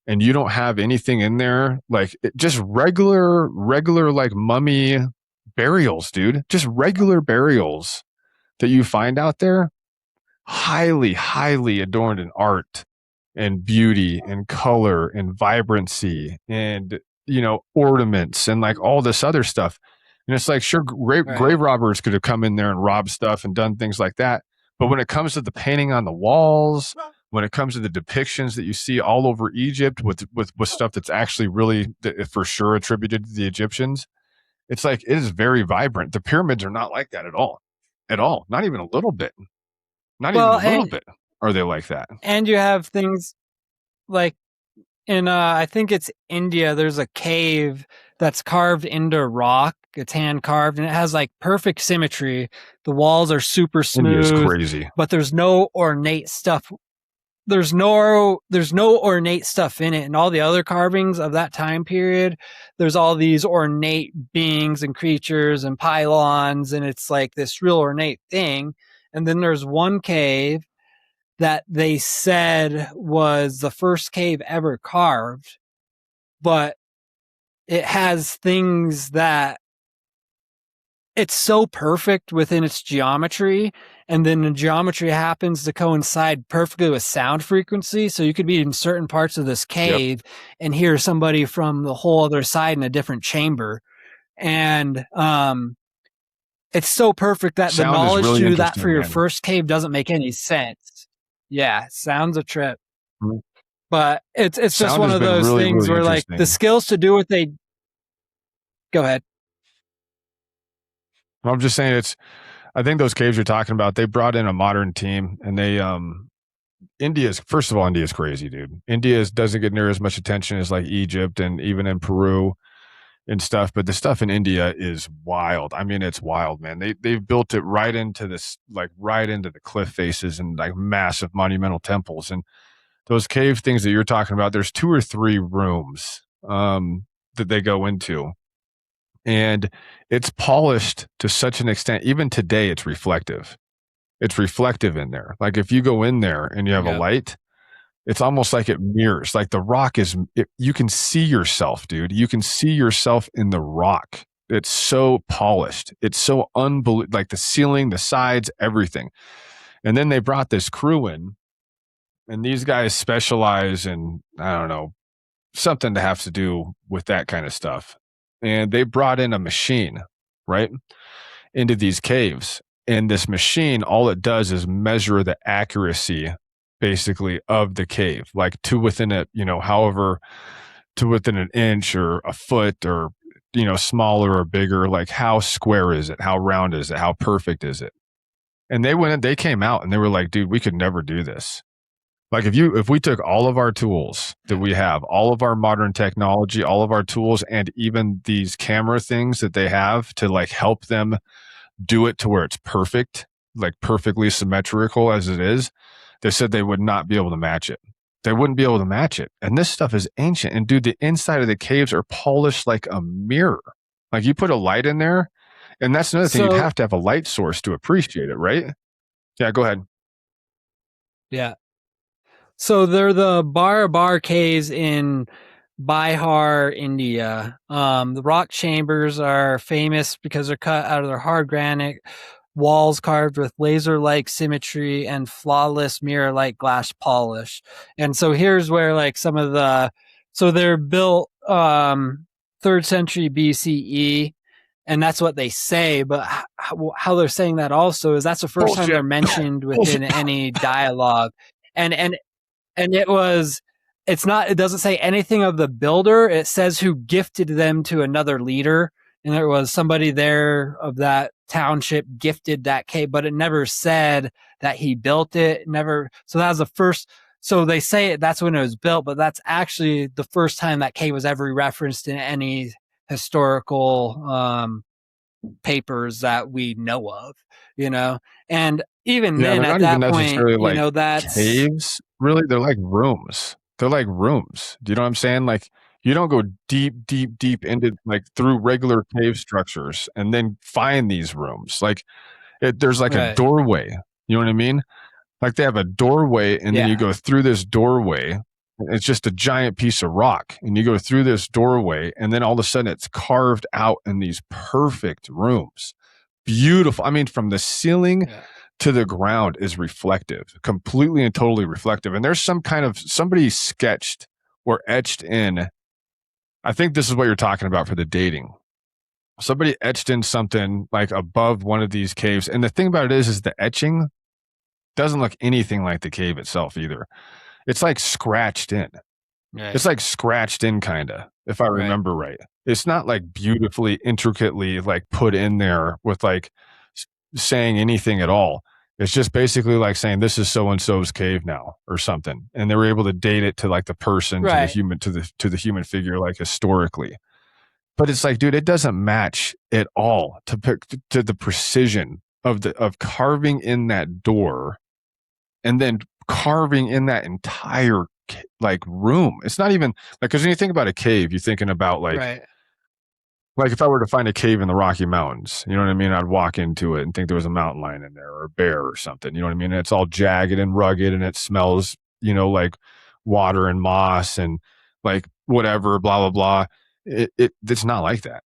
and you don't have anything in there, like just regular like mummy burials, dude, just regular burials that you find out there, highly, highly adorned in art and beauty and color and vibrancy and ornaments and like all this other stuff. And it's like, sure, Right. grave robbers could have come in there and robbed stuff and done things like that, but when it comes to the painting on the walls, when it comes to the depictions that you see all over Egypt with stuff that's actually really for sure attributed to the Egyptians, it's like it is very vibrant. The pyramids are not like that at all, not even a little bit. Not even Well, a little bit are they like that. and you have things like in I think it's India, there's a cave that's carved into rock. It's hand carved and it has like perfect symmetry. The walls are super India is smooth, crazy. but there's no ornate stuff. There's no ornate stuff in it. And all the other carvings of that time period, there's all these ornate beings and creatures and pylons, and it's like this real ornate thing. And then there's one cave that they said was the first cave ever carved, but it has things that it's so perfect within its geometry, and then the geometry happens to coincide perfectly with sound frequency, so you could be in certain parts of this Yep. cave and hear somebody from the whole other side in a different chamber. And it's so perfect that the Sound is knowledge to really do that for interesting, your man. first cave doesn't make any sense. Yeah, sounds a trip. Mhm. But it's just Sound one has of been those really, things really where like the interesting. skills to do what they go ahead. I'm just saying I think those caves you're talking about, they brought in a modern team and they first of all, India's crazy, dude. India doesn't get near as much attention as like Egypt and even in Peru and stuff, but the stuff in India is wild. I mean, it's wild, man. They've built it right into this, like right into the cliff faces and like massive monumental temples. And those cave things that you're talking about, there's 2 or 3 rooms that they go into, and it's polished to such an extent. Even today, it's reflective. It's reflective in there. Like if you go in there and you have a Yep. light, it's almost like it mirrors. Like the rock you can see yourself, dude. You can see yourself in the rock. It's so polished. It's so unbelievable. Like the ceiling, the sides, everything. And then they brought this crew in, and these guys specialize in, I don't know, something to have to do with that kind of stuff. And they brought in a machine, right, into these caves. And this machine, all it does is measure the accuracy basically of the cave, like to within a, however, to within an inch or a foot or, smaller or bigger, like how square is it? How round is it? How perfect is it? And they went and they came out and they were like, dude, we could never do this. Like if we took all of our tools that we have, all of our modern technology, all of our tools, and even these camera things that they have to like help them do it to where it's perfect, like perfectly symmetrical as it is, they said they would not be able to match it. They wouldn't be able to match it. And this stuff is ancient. And dude, the inside of the caves are polished like a mirror. Like you put a light in there, and that's another thing. You'd have to have a light source to appreciate it, right? Yeah, go ahead. Yeah. So they're the Bar caves in Bihar, India. The rock chambers are famous because they're cut out of their hard granite, walls carved with laser-like symmetry and flawless mirror-like glass polish. And so here's where like some of the, so they're built 3rd century BCE, and that's what they say. But how they're saying that also is that's the first time they're mentioned within any dialogue, and it doesn't say anything of the builder. It says who gifted them to another leader. And there was somebody there of that township gifted that cave, but it never said that he built it. Never. So that was the first. So they say that's when it was built, but that's actually the first time that cave was ever referenced in any historical papers that we know of, and even then at that point, that's caves, really, they're like rooms. Do you know what I'm saying? Like you don't go deep into like through regular cave structures and then find these rooms. Like there's like a doorway. You know what I mean? Like they have a doorway and then you go through this doorway. It's just a giant piece of rock and you go through this doorway and then all of a sudden it's carved out in these perfect rooms. Beautiful. I mean, from the ceiling to the ground is reflective, completely and totally reflective. And there's somebody sketched or etched in. I think this is what you're talking about for the dating. Somebody etched in something like above one of these caves. And the thing about it is the etching doesn't look anything like the cave itself either. It's like scratched in. Right. It's like scratched in kind of, if I remember right. It's not like beautifully, intricately like put in there with like saying anything at all. It's just basically like saying this is so-and-so's cave now or something. And they were able to date it to like the person, to the human, to the human figure, like historically. But it's like, dude, it doesn't match at all to the precision of carving in that door and then carving in that entire like room. It's not even like, because when you think about a cave, you're thinking about like if I were to find a cave in the Rocky Mountains, you know what I mean? I'd walk into it and think there was a mountain lion in there or a bear or something. You know what I mean? And it's all jagged and rugged and it smells, like water and moss and like whatever, blah, blah, blah. It's not like that.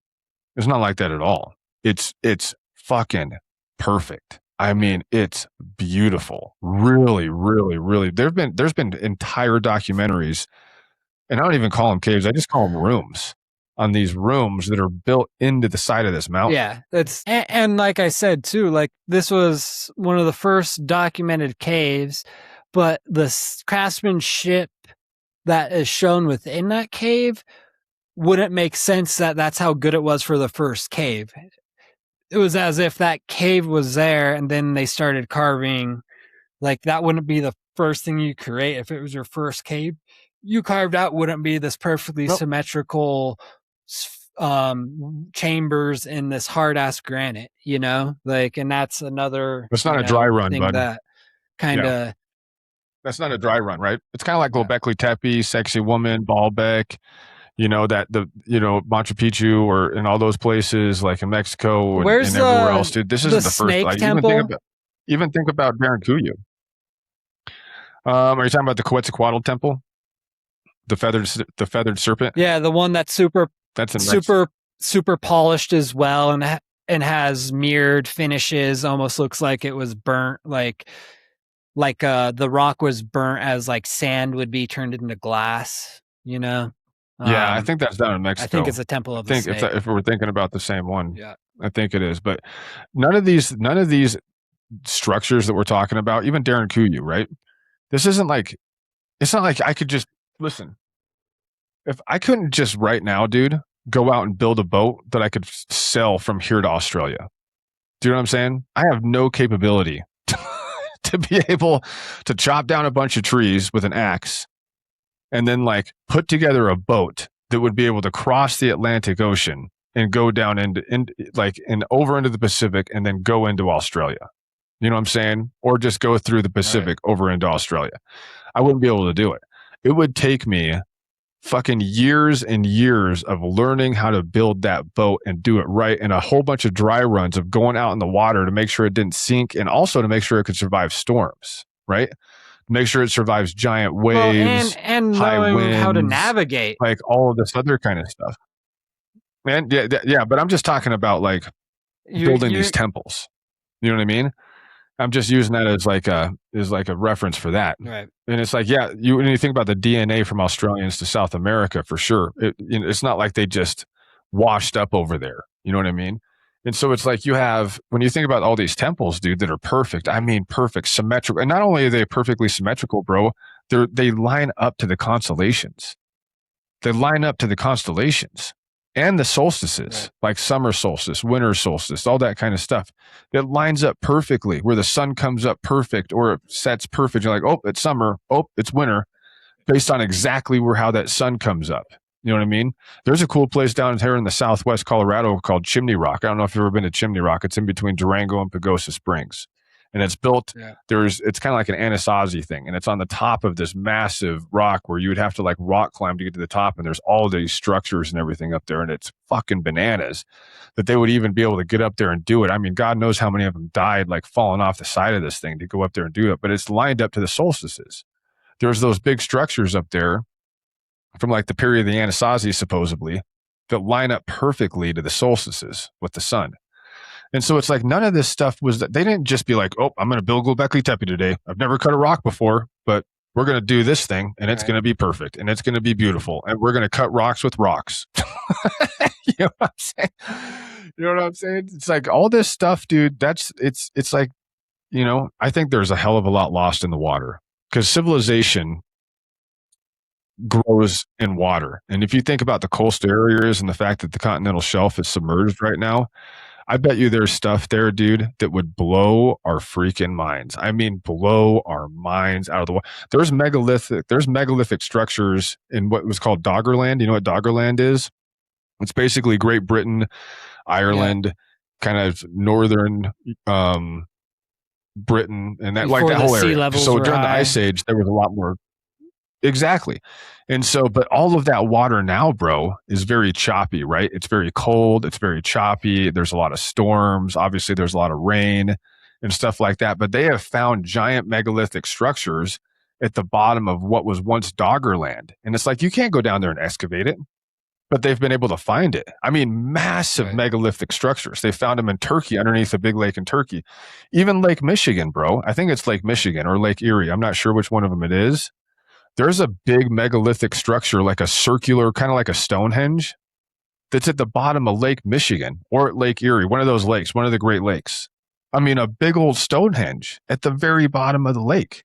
It's not like that at all. It's fucking perfect. I mean, it's beautiful. Really, really, really. There's been entire documentaries, and I don't even call them caves. I just call them rooms, on these rooms that are built into the side of this mountain. Yeah, that's and like I said too, like this was one of the first documented caves, but the craftsmanship that is shown within that cave wouldn't make sense that that's how good it was for the first cave. It was as if that cave was there and then they started carving. Like that wouldn't be the first thing you create if it was your first cave you carved out. Wouldn't be this perfectly symmetrical chambers in this hard ass granite, like, and that's another. It's not a dry run, bud. That kind of. That's not a dry run, right? It's kind of like Göbekli Tepe, Sexy Woman, Baalbek. Machu Picchu or in all those places like in Mexico and everywhere else, dude. This isn't the first. Like, even think about Barranquilla. Are you talking about the Quetzalcoatl temple? The feathered serpent? Yeah, the one that's super polished as well and has mirrored finishes. Almost looks like it was burnt, like the rock was burnt as like sand would be turned into glass. Yeah, I think that's down in Mexico. I think it's a temple of the snake. If we're thinking about the same one, I think it is. But none of these structures that we're talking about, even Darren Kuyu, right? This isn't like, it's not like I could just, listen, if I couldn't just right now, dude, go out and build a boat that I could sell from here to Australia. Do you know what I'm saying? I have no capability to be able to chop down a bunch of trees with an axe and then like put together a boat that would be able to cross the Atlantic Ocean and go down into over into the Pacific and then go into Australia. You know what I'm saying? Or just go through the Pacific over into Australia. I wouldn't be able to do it. It would take me fucking years and years of learning how to build that boat and do it right, and a whole bunch of dry runs of going out in the water to make sure it didn't sink, and also to make sure it could survive storms, right? Make sure it survives giant waves, and high knowing winds, how to navigate, like all of this other kind of stuff. Man, yeah, but I'm just talking about like building these temples. You know what I mean? I'm just using that as like a reference for that. right? And it's like, yeah, when you think about the DNA from Australians to South America, for sure, it's not like they just washed up over there. You know what I mean? And so it's like you have, when you think about all these temples, dude, that are perfect. I mean, perfect, symmetrical, and not only are they perfectly symmetrical, bro, they line up to the constellations. They line up to the constellations and the solstices, right, like summer solstice, winter solstice, all that kind of stuff. It lines up perfectly where the sun comes up perfect or it sets perfect. You're like, oh, it's summer. Oh, it's winter, based on exactly how that sun comes up. You know what I mean? There's a cool place down here in the southwest Colorado called Chimney Rock. I don't know if you've ever been to Chimney Rock. It's in between Durango and Pagosa Springs. And it's built, it's kind of like an Anasazi thing. And it's on the top of this massive rock where you would have to like rock climb to get to the top. And there's all these structures and everything up there. And it's fucking bananas that they would even be able to get up there and do it. I mean, God knows how many of them died, like falling off the side of this thing to go up there and do it. But it's lined up to the solstices. There's those big structures up there from like the period of the Anasazi, supposedly, that line up perfectly to the solstices with the sun. And so it's like none of this stuff was that they didn't just be like, oh, I'm going to build Göbekli Tepe today. I've never cut a rock before, but we're going to do this thing and it's going to be perfect and it's going to be beautiful. And we're going to cut rocks with rocks. You know what I'm saying? You know what I'm saying? It's like all this stuff, dude, it's like, you know, I think there's a hell of a lot lost in the water because civilization grows in water. And if you think about the coastal areas and the fact that the continental shelf is submerged right now, I bet you there's stuff there, dude, that would blow our freaking minds. I mean, blow our minds out of the water. There's megalithic structures in what was called Doggerland. You know what Doggerland is? It's basically Great Britain, Ireland, kind of northern Britain, and that Before like that whole sea area. levels So were during the high. Ice Age, there was a lot more. Exactly. And so, but all of that water now, bro, is very choppy, right? It's very cold. It's very choppy. There's a lot of storms. Obviously, there's a lot of rain and stuff like that. But they have found giant megalithic structures at the bottom of what was once Doggerland. And it's like, you can't go down there and excavate it, but they've been able to find it. I mean, massive megalithic structures. They found them in Turkey, underneath a big lake in Turkey. Even Lake Michigan, bro. I think it's Lake Michigan or Lake Erie. I'm not sure which one of them it is. There's a big megalithic structure, like a circular, kind of like a Stonehenge, that's at the bottom of Lake Michigan or at Lake Erie, one of those lakes, one of the Great Lakes. I mean, a big old Stonehenge at the very bottom of the lake.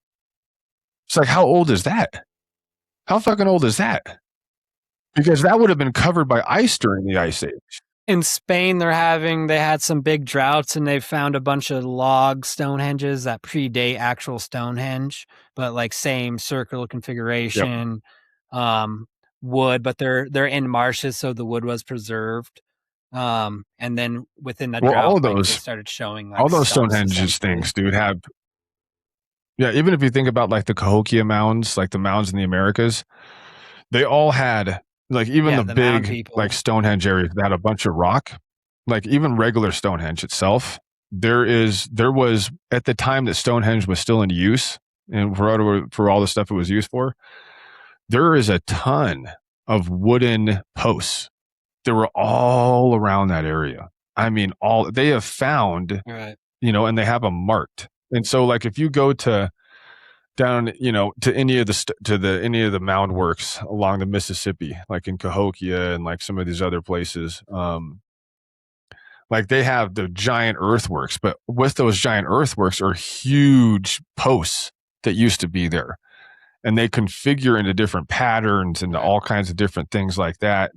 It's like, how old is that? How fucking old is that? Because that would have been covered by ice during the Ice Age. In Spain, they had some big droughts and they found a bunch of log Stonehenges that predate actual Stonehenge, but like same circular configuration, wood, but they're in marshes, so the wood was preserved. And then within the drought, they started showing like all those Stonehenges things, dude, have. Yeah, even if you think about like the Cahokia mounds, like the mounds in the Americas, they all had. Like even the big like Stonehenge area that had a bunch of rock, like even regular Stonehenge itself, there was at the time that Stonehenge was still in use and for all the stuff it was used for, there is a ton of wooden posts that were all around that area. I mean, all they have found, you know, and they have them marked. And so like if you go to down, you know, to any of the mound works along the Mississippi, like in Cahokia and like some of these other places, Like they have the giant earthworks, but with those giant earthworks are huge posts that used to be there. And they configure into different patterns and Right. all kinds of different things like that.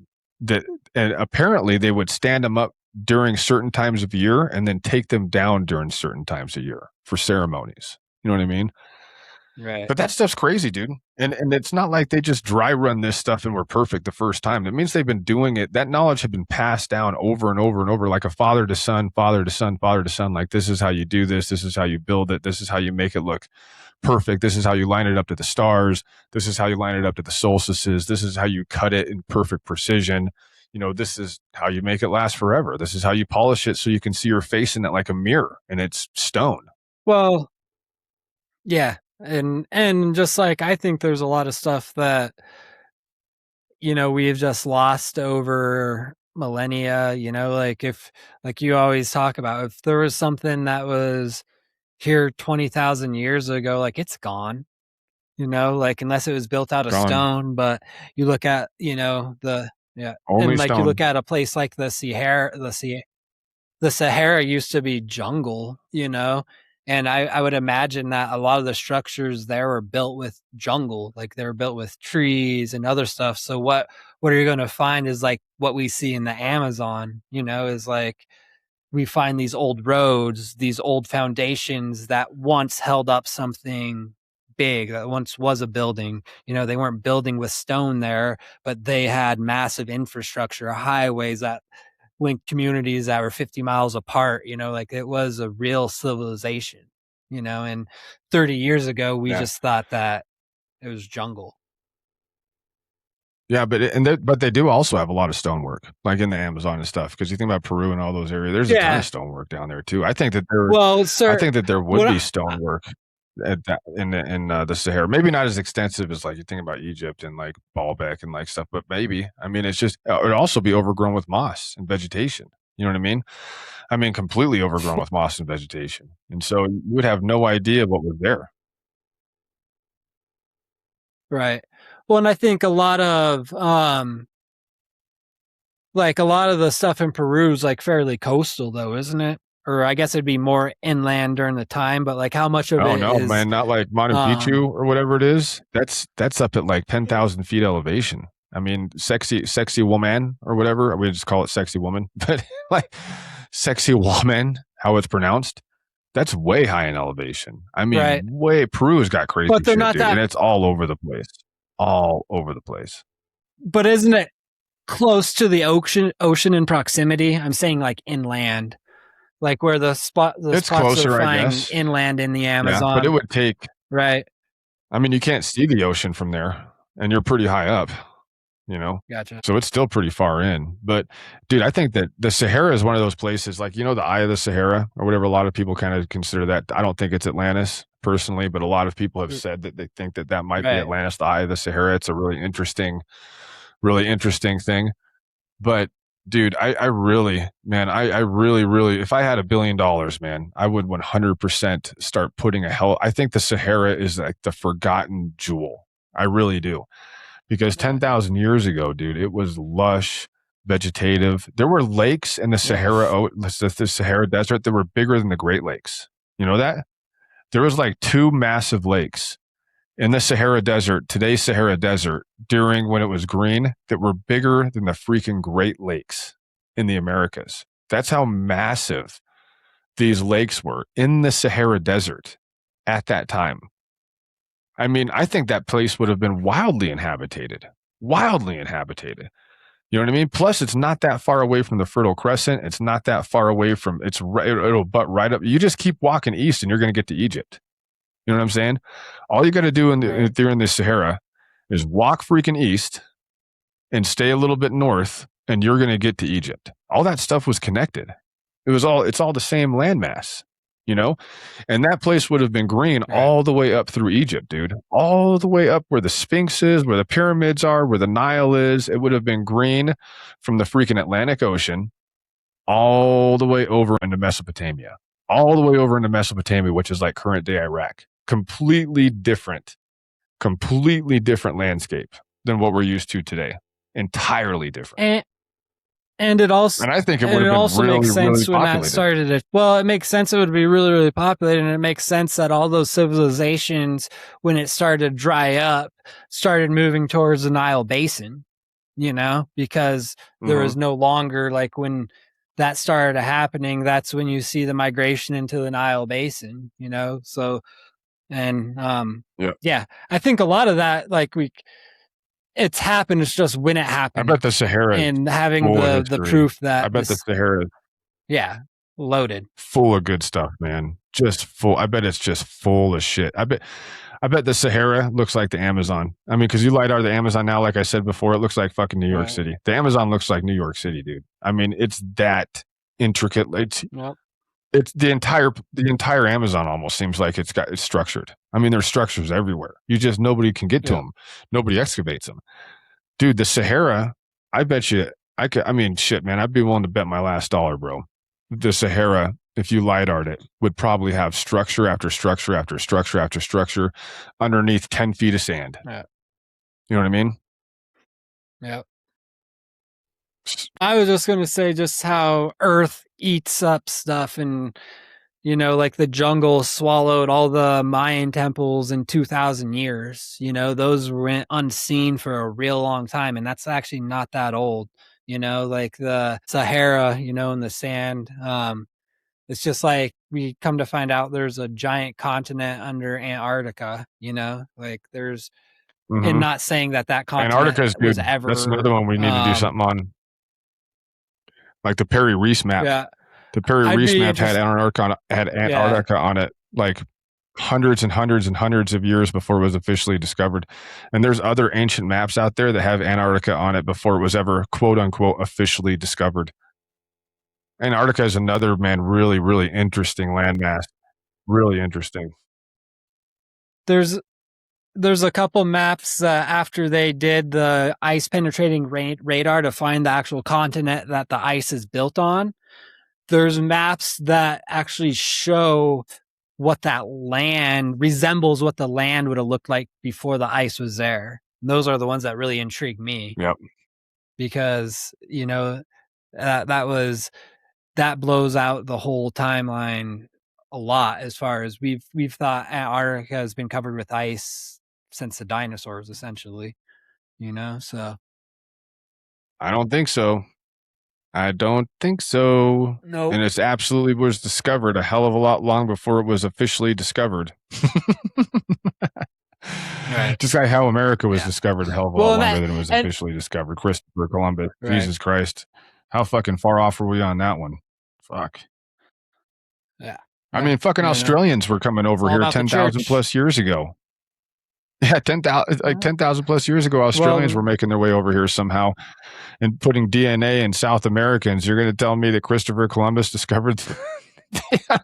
And apparently they would stand them up during certain times of year and then take them down during certain times of year for ceremonies. You know what I mean? Right. But that stuff's crazy, dude. And it's not like they just dry run this stuff and were perfect the first time. It means they've been doing it. That knowledge had been passed down over and over and over, like a father to son, father to son, father to son. Like, this is how you do this. This is how you build it. This is how you make it look perfect. This is how you line it up to the stars. This is how you line it up to the solstices. This is how you cut it in perfect precision. You know, this is how you make it last forever. This is how you polish it so you can see your face in it like a mirror, and it's stone. Well, yeah. And just like, I think there's a lot of stuff that, you know, we've just lost over millennia, you know, like if, like you always talk about, if there was something that was here 20,000 years ago, like it's gone, you know, like unless it was built out of Gone. stone. But you look at, you know, yeah. Only And like you look stone. at a place like the Sahara used to be jungle, you know, and I would imagine that a lot of the structures there were built with jungle, like they were built with trees and other stuff. So what you're going to find is like what we see in the Amazon, you know, is like we find these old roads, these old foundations that once held up something big, that once was a building. You know, they weren't building with stone there, but they had massive infrastructure, highways that linked communities that were 50 miles apart. You know, like it was a real civilization, you know, and 30 years ago, we Yeah. just thought that it was jungle. Yeah, but they do also have a lot of stonework, like in the Amazon and stuff. Because you think about Peru and all those areas, there's a ton Yeah. of stonework down there too. I think Well, sir, that there would what be I, stonework at that in the Sahara. Maybe not as extensive as like you think about Egypt and like Baalbek and like stuff, but maybe. I mean, it's just it would also be overgrown with moss and vegetation. You know what I mean? I mean, completely overgrown with moss and vegetation, and so you would have no idea what was there. right. Well, and I think a lot of the stuff in Peru is like fairly coastal though, isn't it? Or I guess it'd be more inland during the time, but like how much of Oh it no, is man, not like Machu Picchu um or whatever it is. That's up at like 10,000 feet elevation. I mean, sexy woman or whatever. We just call it sexy woman, but like sexy woman, how it's pronounced. That's way high in elevation. I mean, right. way Peru's got crazy But they're shit, not dude, and that it's all over the place. All over the place. but isn't it close to the ocean in proximity? I'm saying like inland. Like where the It's spots they're closer, I flying guess. inland in the Yeah, but it Amazon. would take. Right. I mean, you can't see the ocean from there, and you're pretty high up. You know, Gotcha. so it's still pretty far in. But dude, I think that the Sahara is one of those places, like, you know, the eye of the Sahara or whatever. A lot of people kind of consider that. I don't think it's Atlantis personally, but a lot of people have said that they think that that might be Right. Atlantis, the eye of the Sahara. It's a really interesting thing. But dude, I really, man, I really, really, if I had $1 billion, man, I would 100% start putting I think the Sahara is like the forgotten jewel. I really do. Because Right. 10,000 years ago, dude, it was lush, vegetative. There were lakes in the Yeah. The Sahara Desert that were bigger than the Great Lakes. You know that? There was like two massive lakes in the Sahara Desert, today's Sahara Desert, during when it was green, that were bigger than the freaking Great Lakes in the Americas. That's how massive these lakes were in the Sahara Desert at that time. I mean, I think that place would have been wildly inhabited. Wildly inhabited. You know what I mean? Plus, it's not that far away from the Fertile Crescent. It's not that far away from. It'll butt right up. You just keep walking east, and you're going to get to Egypt. You know what I'm saying? All you got to do Right. if you're in the Sahara is walk freaking east and stay a little bit north, and you're going to get to Egypt. All that stuff was connected. It's all the same landmass, you know? And that place would have been green Right. all the way up through Egypt, dude. All the way up where the Sphinx is, where the pyramids are, where the Nile is. It would have been green from the freaking Atlantic Ocean all the way over into Mesopotamia. All the way over into Mesopotamia, which is like current day Iraq. Completely different landscape than what we're used to today. Entirely different. And And it also And I think it would have been really, makes sense really when that populated. started. Well, it makes sense it would be really, really populated, and it makes sense that all those civilizations, when it started to dry up, started moving towards the Nile Basin. Because there was no longer, like, when that started happening, that's when you see the migration into the Nile Basin. So, and yeah, I think a lot of that, like, it's happened. It's just when it happened. I bet the Sahara and having full of the history. proof that I bet the Sahara is loaded. full of good stuff, man. Just full. I bet it's just full of shit. I bet the Sahara looks like the Amazon. I mean, because you LiDAR the Amazon now, like I said before, it looks like fucking New York City. The Amazon looks like New York City, dude. I mean, it's that intricate. It's the entire Amazon almost seems like it's structured. I mean, there's structures everywhere. Nobody can get to them. Nobody excavates them. Dude, the Sahara, I bet you I mean, shit, man, I'd be willing to bet my last dollar, bro. The Sahara, if you LiDAR'd it, would probably have structure after structure after structure after structure underneath 10 feet of sand. Yeah. You know what I mean? Yeah. I was just going to say just how Earth eats up stuff, and, like the jungle swallowed all the Mayan temples in 2,000 years. Those went unseen for a real long time, and that's actually not that old. Like the Sahara, in the sand. It's just like we come to find out there's a giant continent under Antarctica, like there's, and not saying that continent Antarctica's, was dude, ever. that's another one we need to do something on. Like the Perry Reese map. Yeah. The Perry Reese map had Antarctica on it, like hundreds and hundreds and hundreds of years before it was officially discovered. And there's other ancient maps out there that have Antarctica on it before it was ever, quote unquote, officially discovered. Antarctica is another, man, really, really interesting landmass. Really interesting. There's a couple maps after they did the ice penetrating radar to find the actual continent that the ice is built on. There's maps that actually show what that land resembles, what the land would have looked like before the ice was there. And those are the ones that really intrigue me. Yep. Because, that blows out the whole timeline a lot, as far as we've thought Antarctica has been covered with ice since the dinosaurs, essentially. So I don't think so. Nope. And it's absolutely was discovered a hell of a lot long before it was officially discovered. Right. Just like how America was discovered a hell of a lot longer than it was officially discovered. Christopher Columbus. Right. Jesus Christ. How fucking far off were we on that one? Fuck. Yeah. I mean, fucking Australians were coming over here 10,000 plus years ago. Yeah, 10,000 plus years ago, Australians were making their way over here somehow and putting DNA in South Americans. You're going to tell me that Christopher Columbus discovered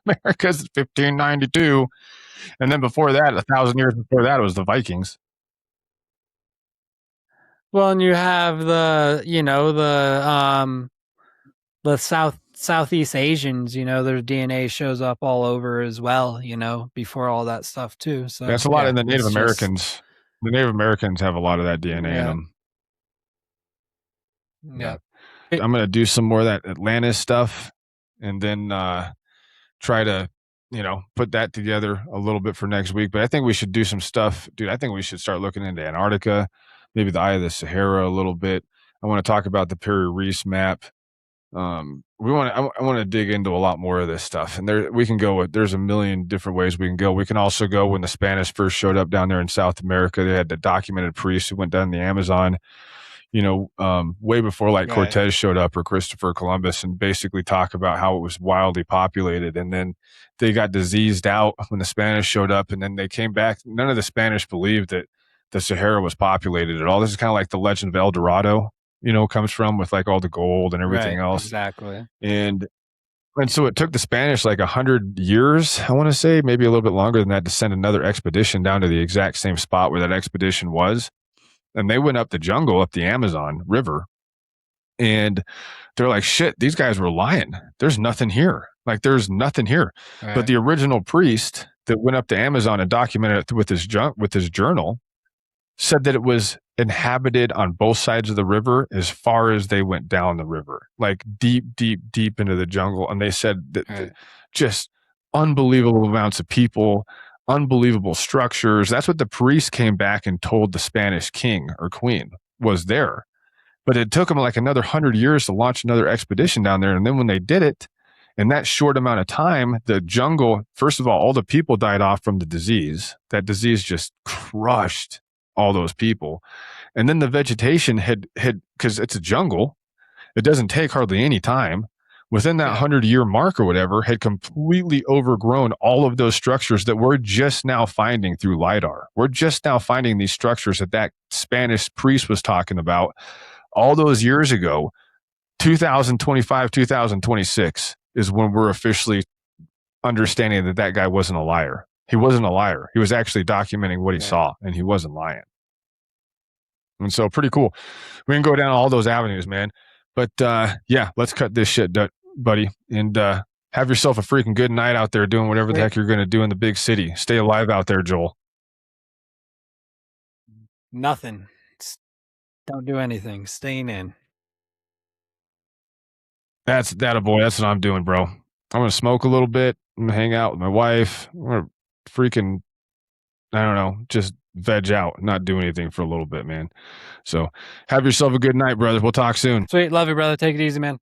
America's 1592, and then before that, 1,000 years before that, it was the Vikings. Well, and you have the Southeast Asians, their DNA shows up all over as well, before all that stuff too. So that's a lot in the Native Americans. The Native Americans have a lot of that DNA in them. Yeah. I'm going to do some more of that Atlantis stuff and then try to, put that together a little bit for next week. But I think we should do some stuff, dude. I think we should start looking into Antarctica, maybe the Eye of the Sahara a little bit. I want to talk about the Perry Reese map. I want to dig into a lot more of this stuff, and there's a million different ways we can go. We can also go when the Spanish first showed up down there in South America. They had the documented priests who went down the Amazon, way before Cortez showed up or Christopher Columbus, and basically talk about how it was wildly populated. And then they got diseased out when the Spanish showed up, and then they came back. None of the Spanish believed that the Sahara was populated at all. This is kind of like the legend of El Dorado, comes from, with all the gold and everything else. Exactly. And so it took the Spanish 100 years, I want to say, maybe a little bit longer than that, to send another expedition down to the exact same spot where that expedition was. And they went up the jungle, up the Amazon River. And they're like, shit, these guys were lying. There's nothing here. There's nothing here. Right. But the original priest that went up to Amazon and documented it with his journal, said that it was inhabited on both sides of the river as far as they went down the river, like deep, deep, deep into the jungle. And they said that just unbelievable amounts of people, unbelievable structures. That's what the priest came back and told the Spanish king or queen was there. But it took them like another 100 years to launch another expedition down there. And then when they did it, in that short amount of time, the jungle, first of all the people died off from the disease. That disease just crushed all those people. And then the vegetation had because it's a jungle, it doesn't take hardly any time. Within that 100-year mark or whatever, had completely overgrown all of those structures that we're just now finding through LIDAR. We're just now finding these structures that Spanish priest was talking about all those years ago. 2025, 2026 is when we're officially understanding that guy wasn't a liar. He wasn't a liar. He was actually documenting what he saw, and he wasn't lying. And so pretty cool. We can go down all those avenues, man. But yeah, let's cut this shit, buddy. And have yourself a freaking good night out there doing whatever the heck you're going to do in the big city. Stay alive out there, Joel. Nothing. Don't do anything. Staying in. That's that, boy. That's what I'm doing, bro. I'm going to smoke a little bit. I'm going to hang out with my wife. I'm going to freaking, I don't know, just veg out, not do anything for a little bit, man. So have yourself a good night, brother. We'll talk soon. Sweet. Love you, brother. Take it easy, man.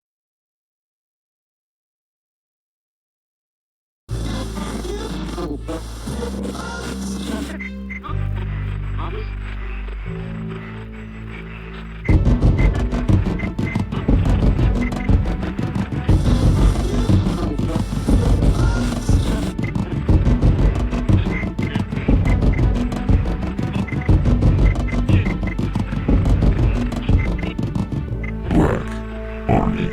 Black Army.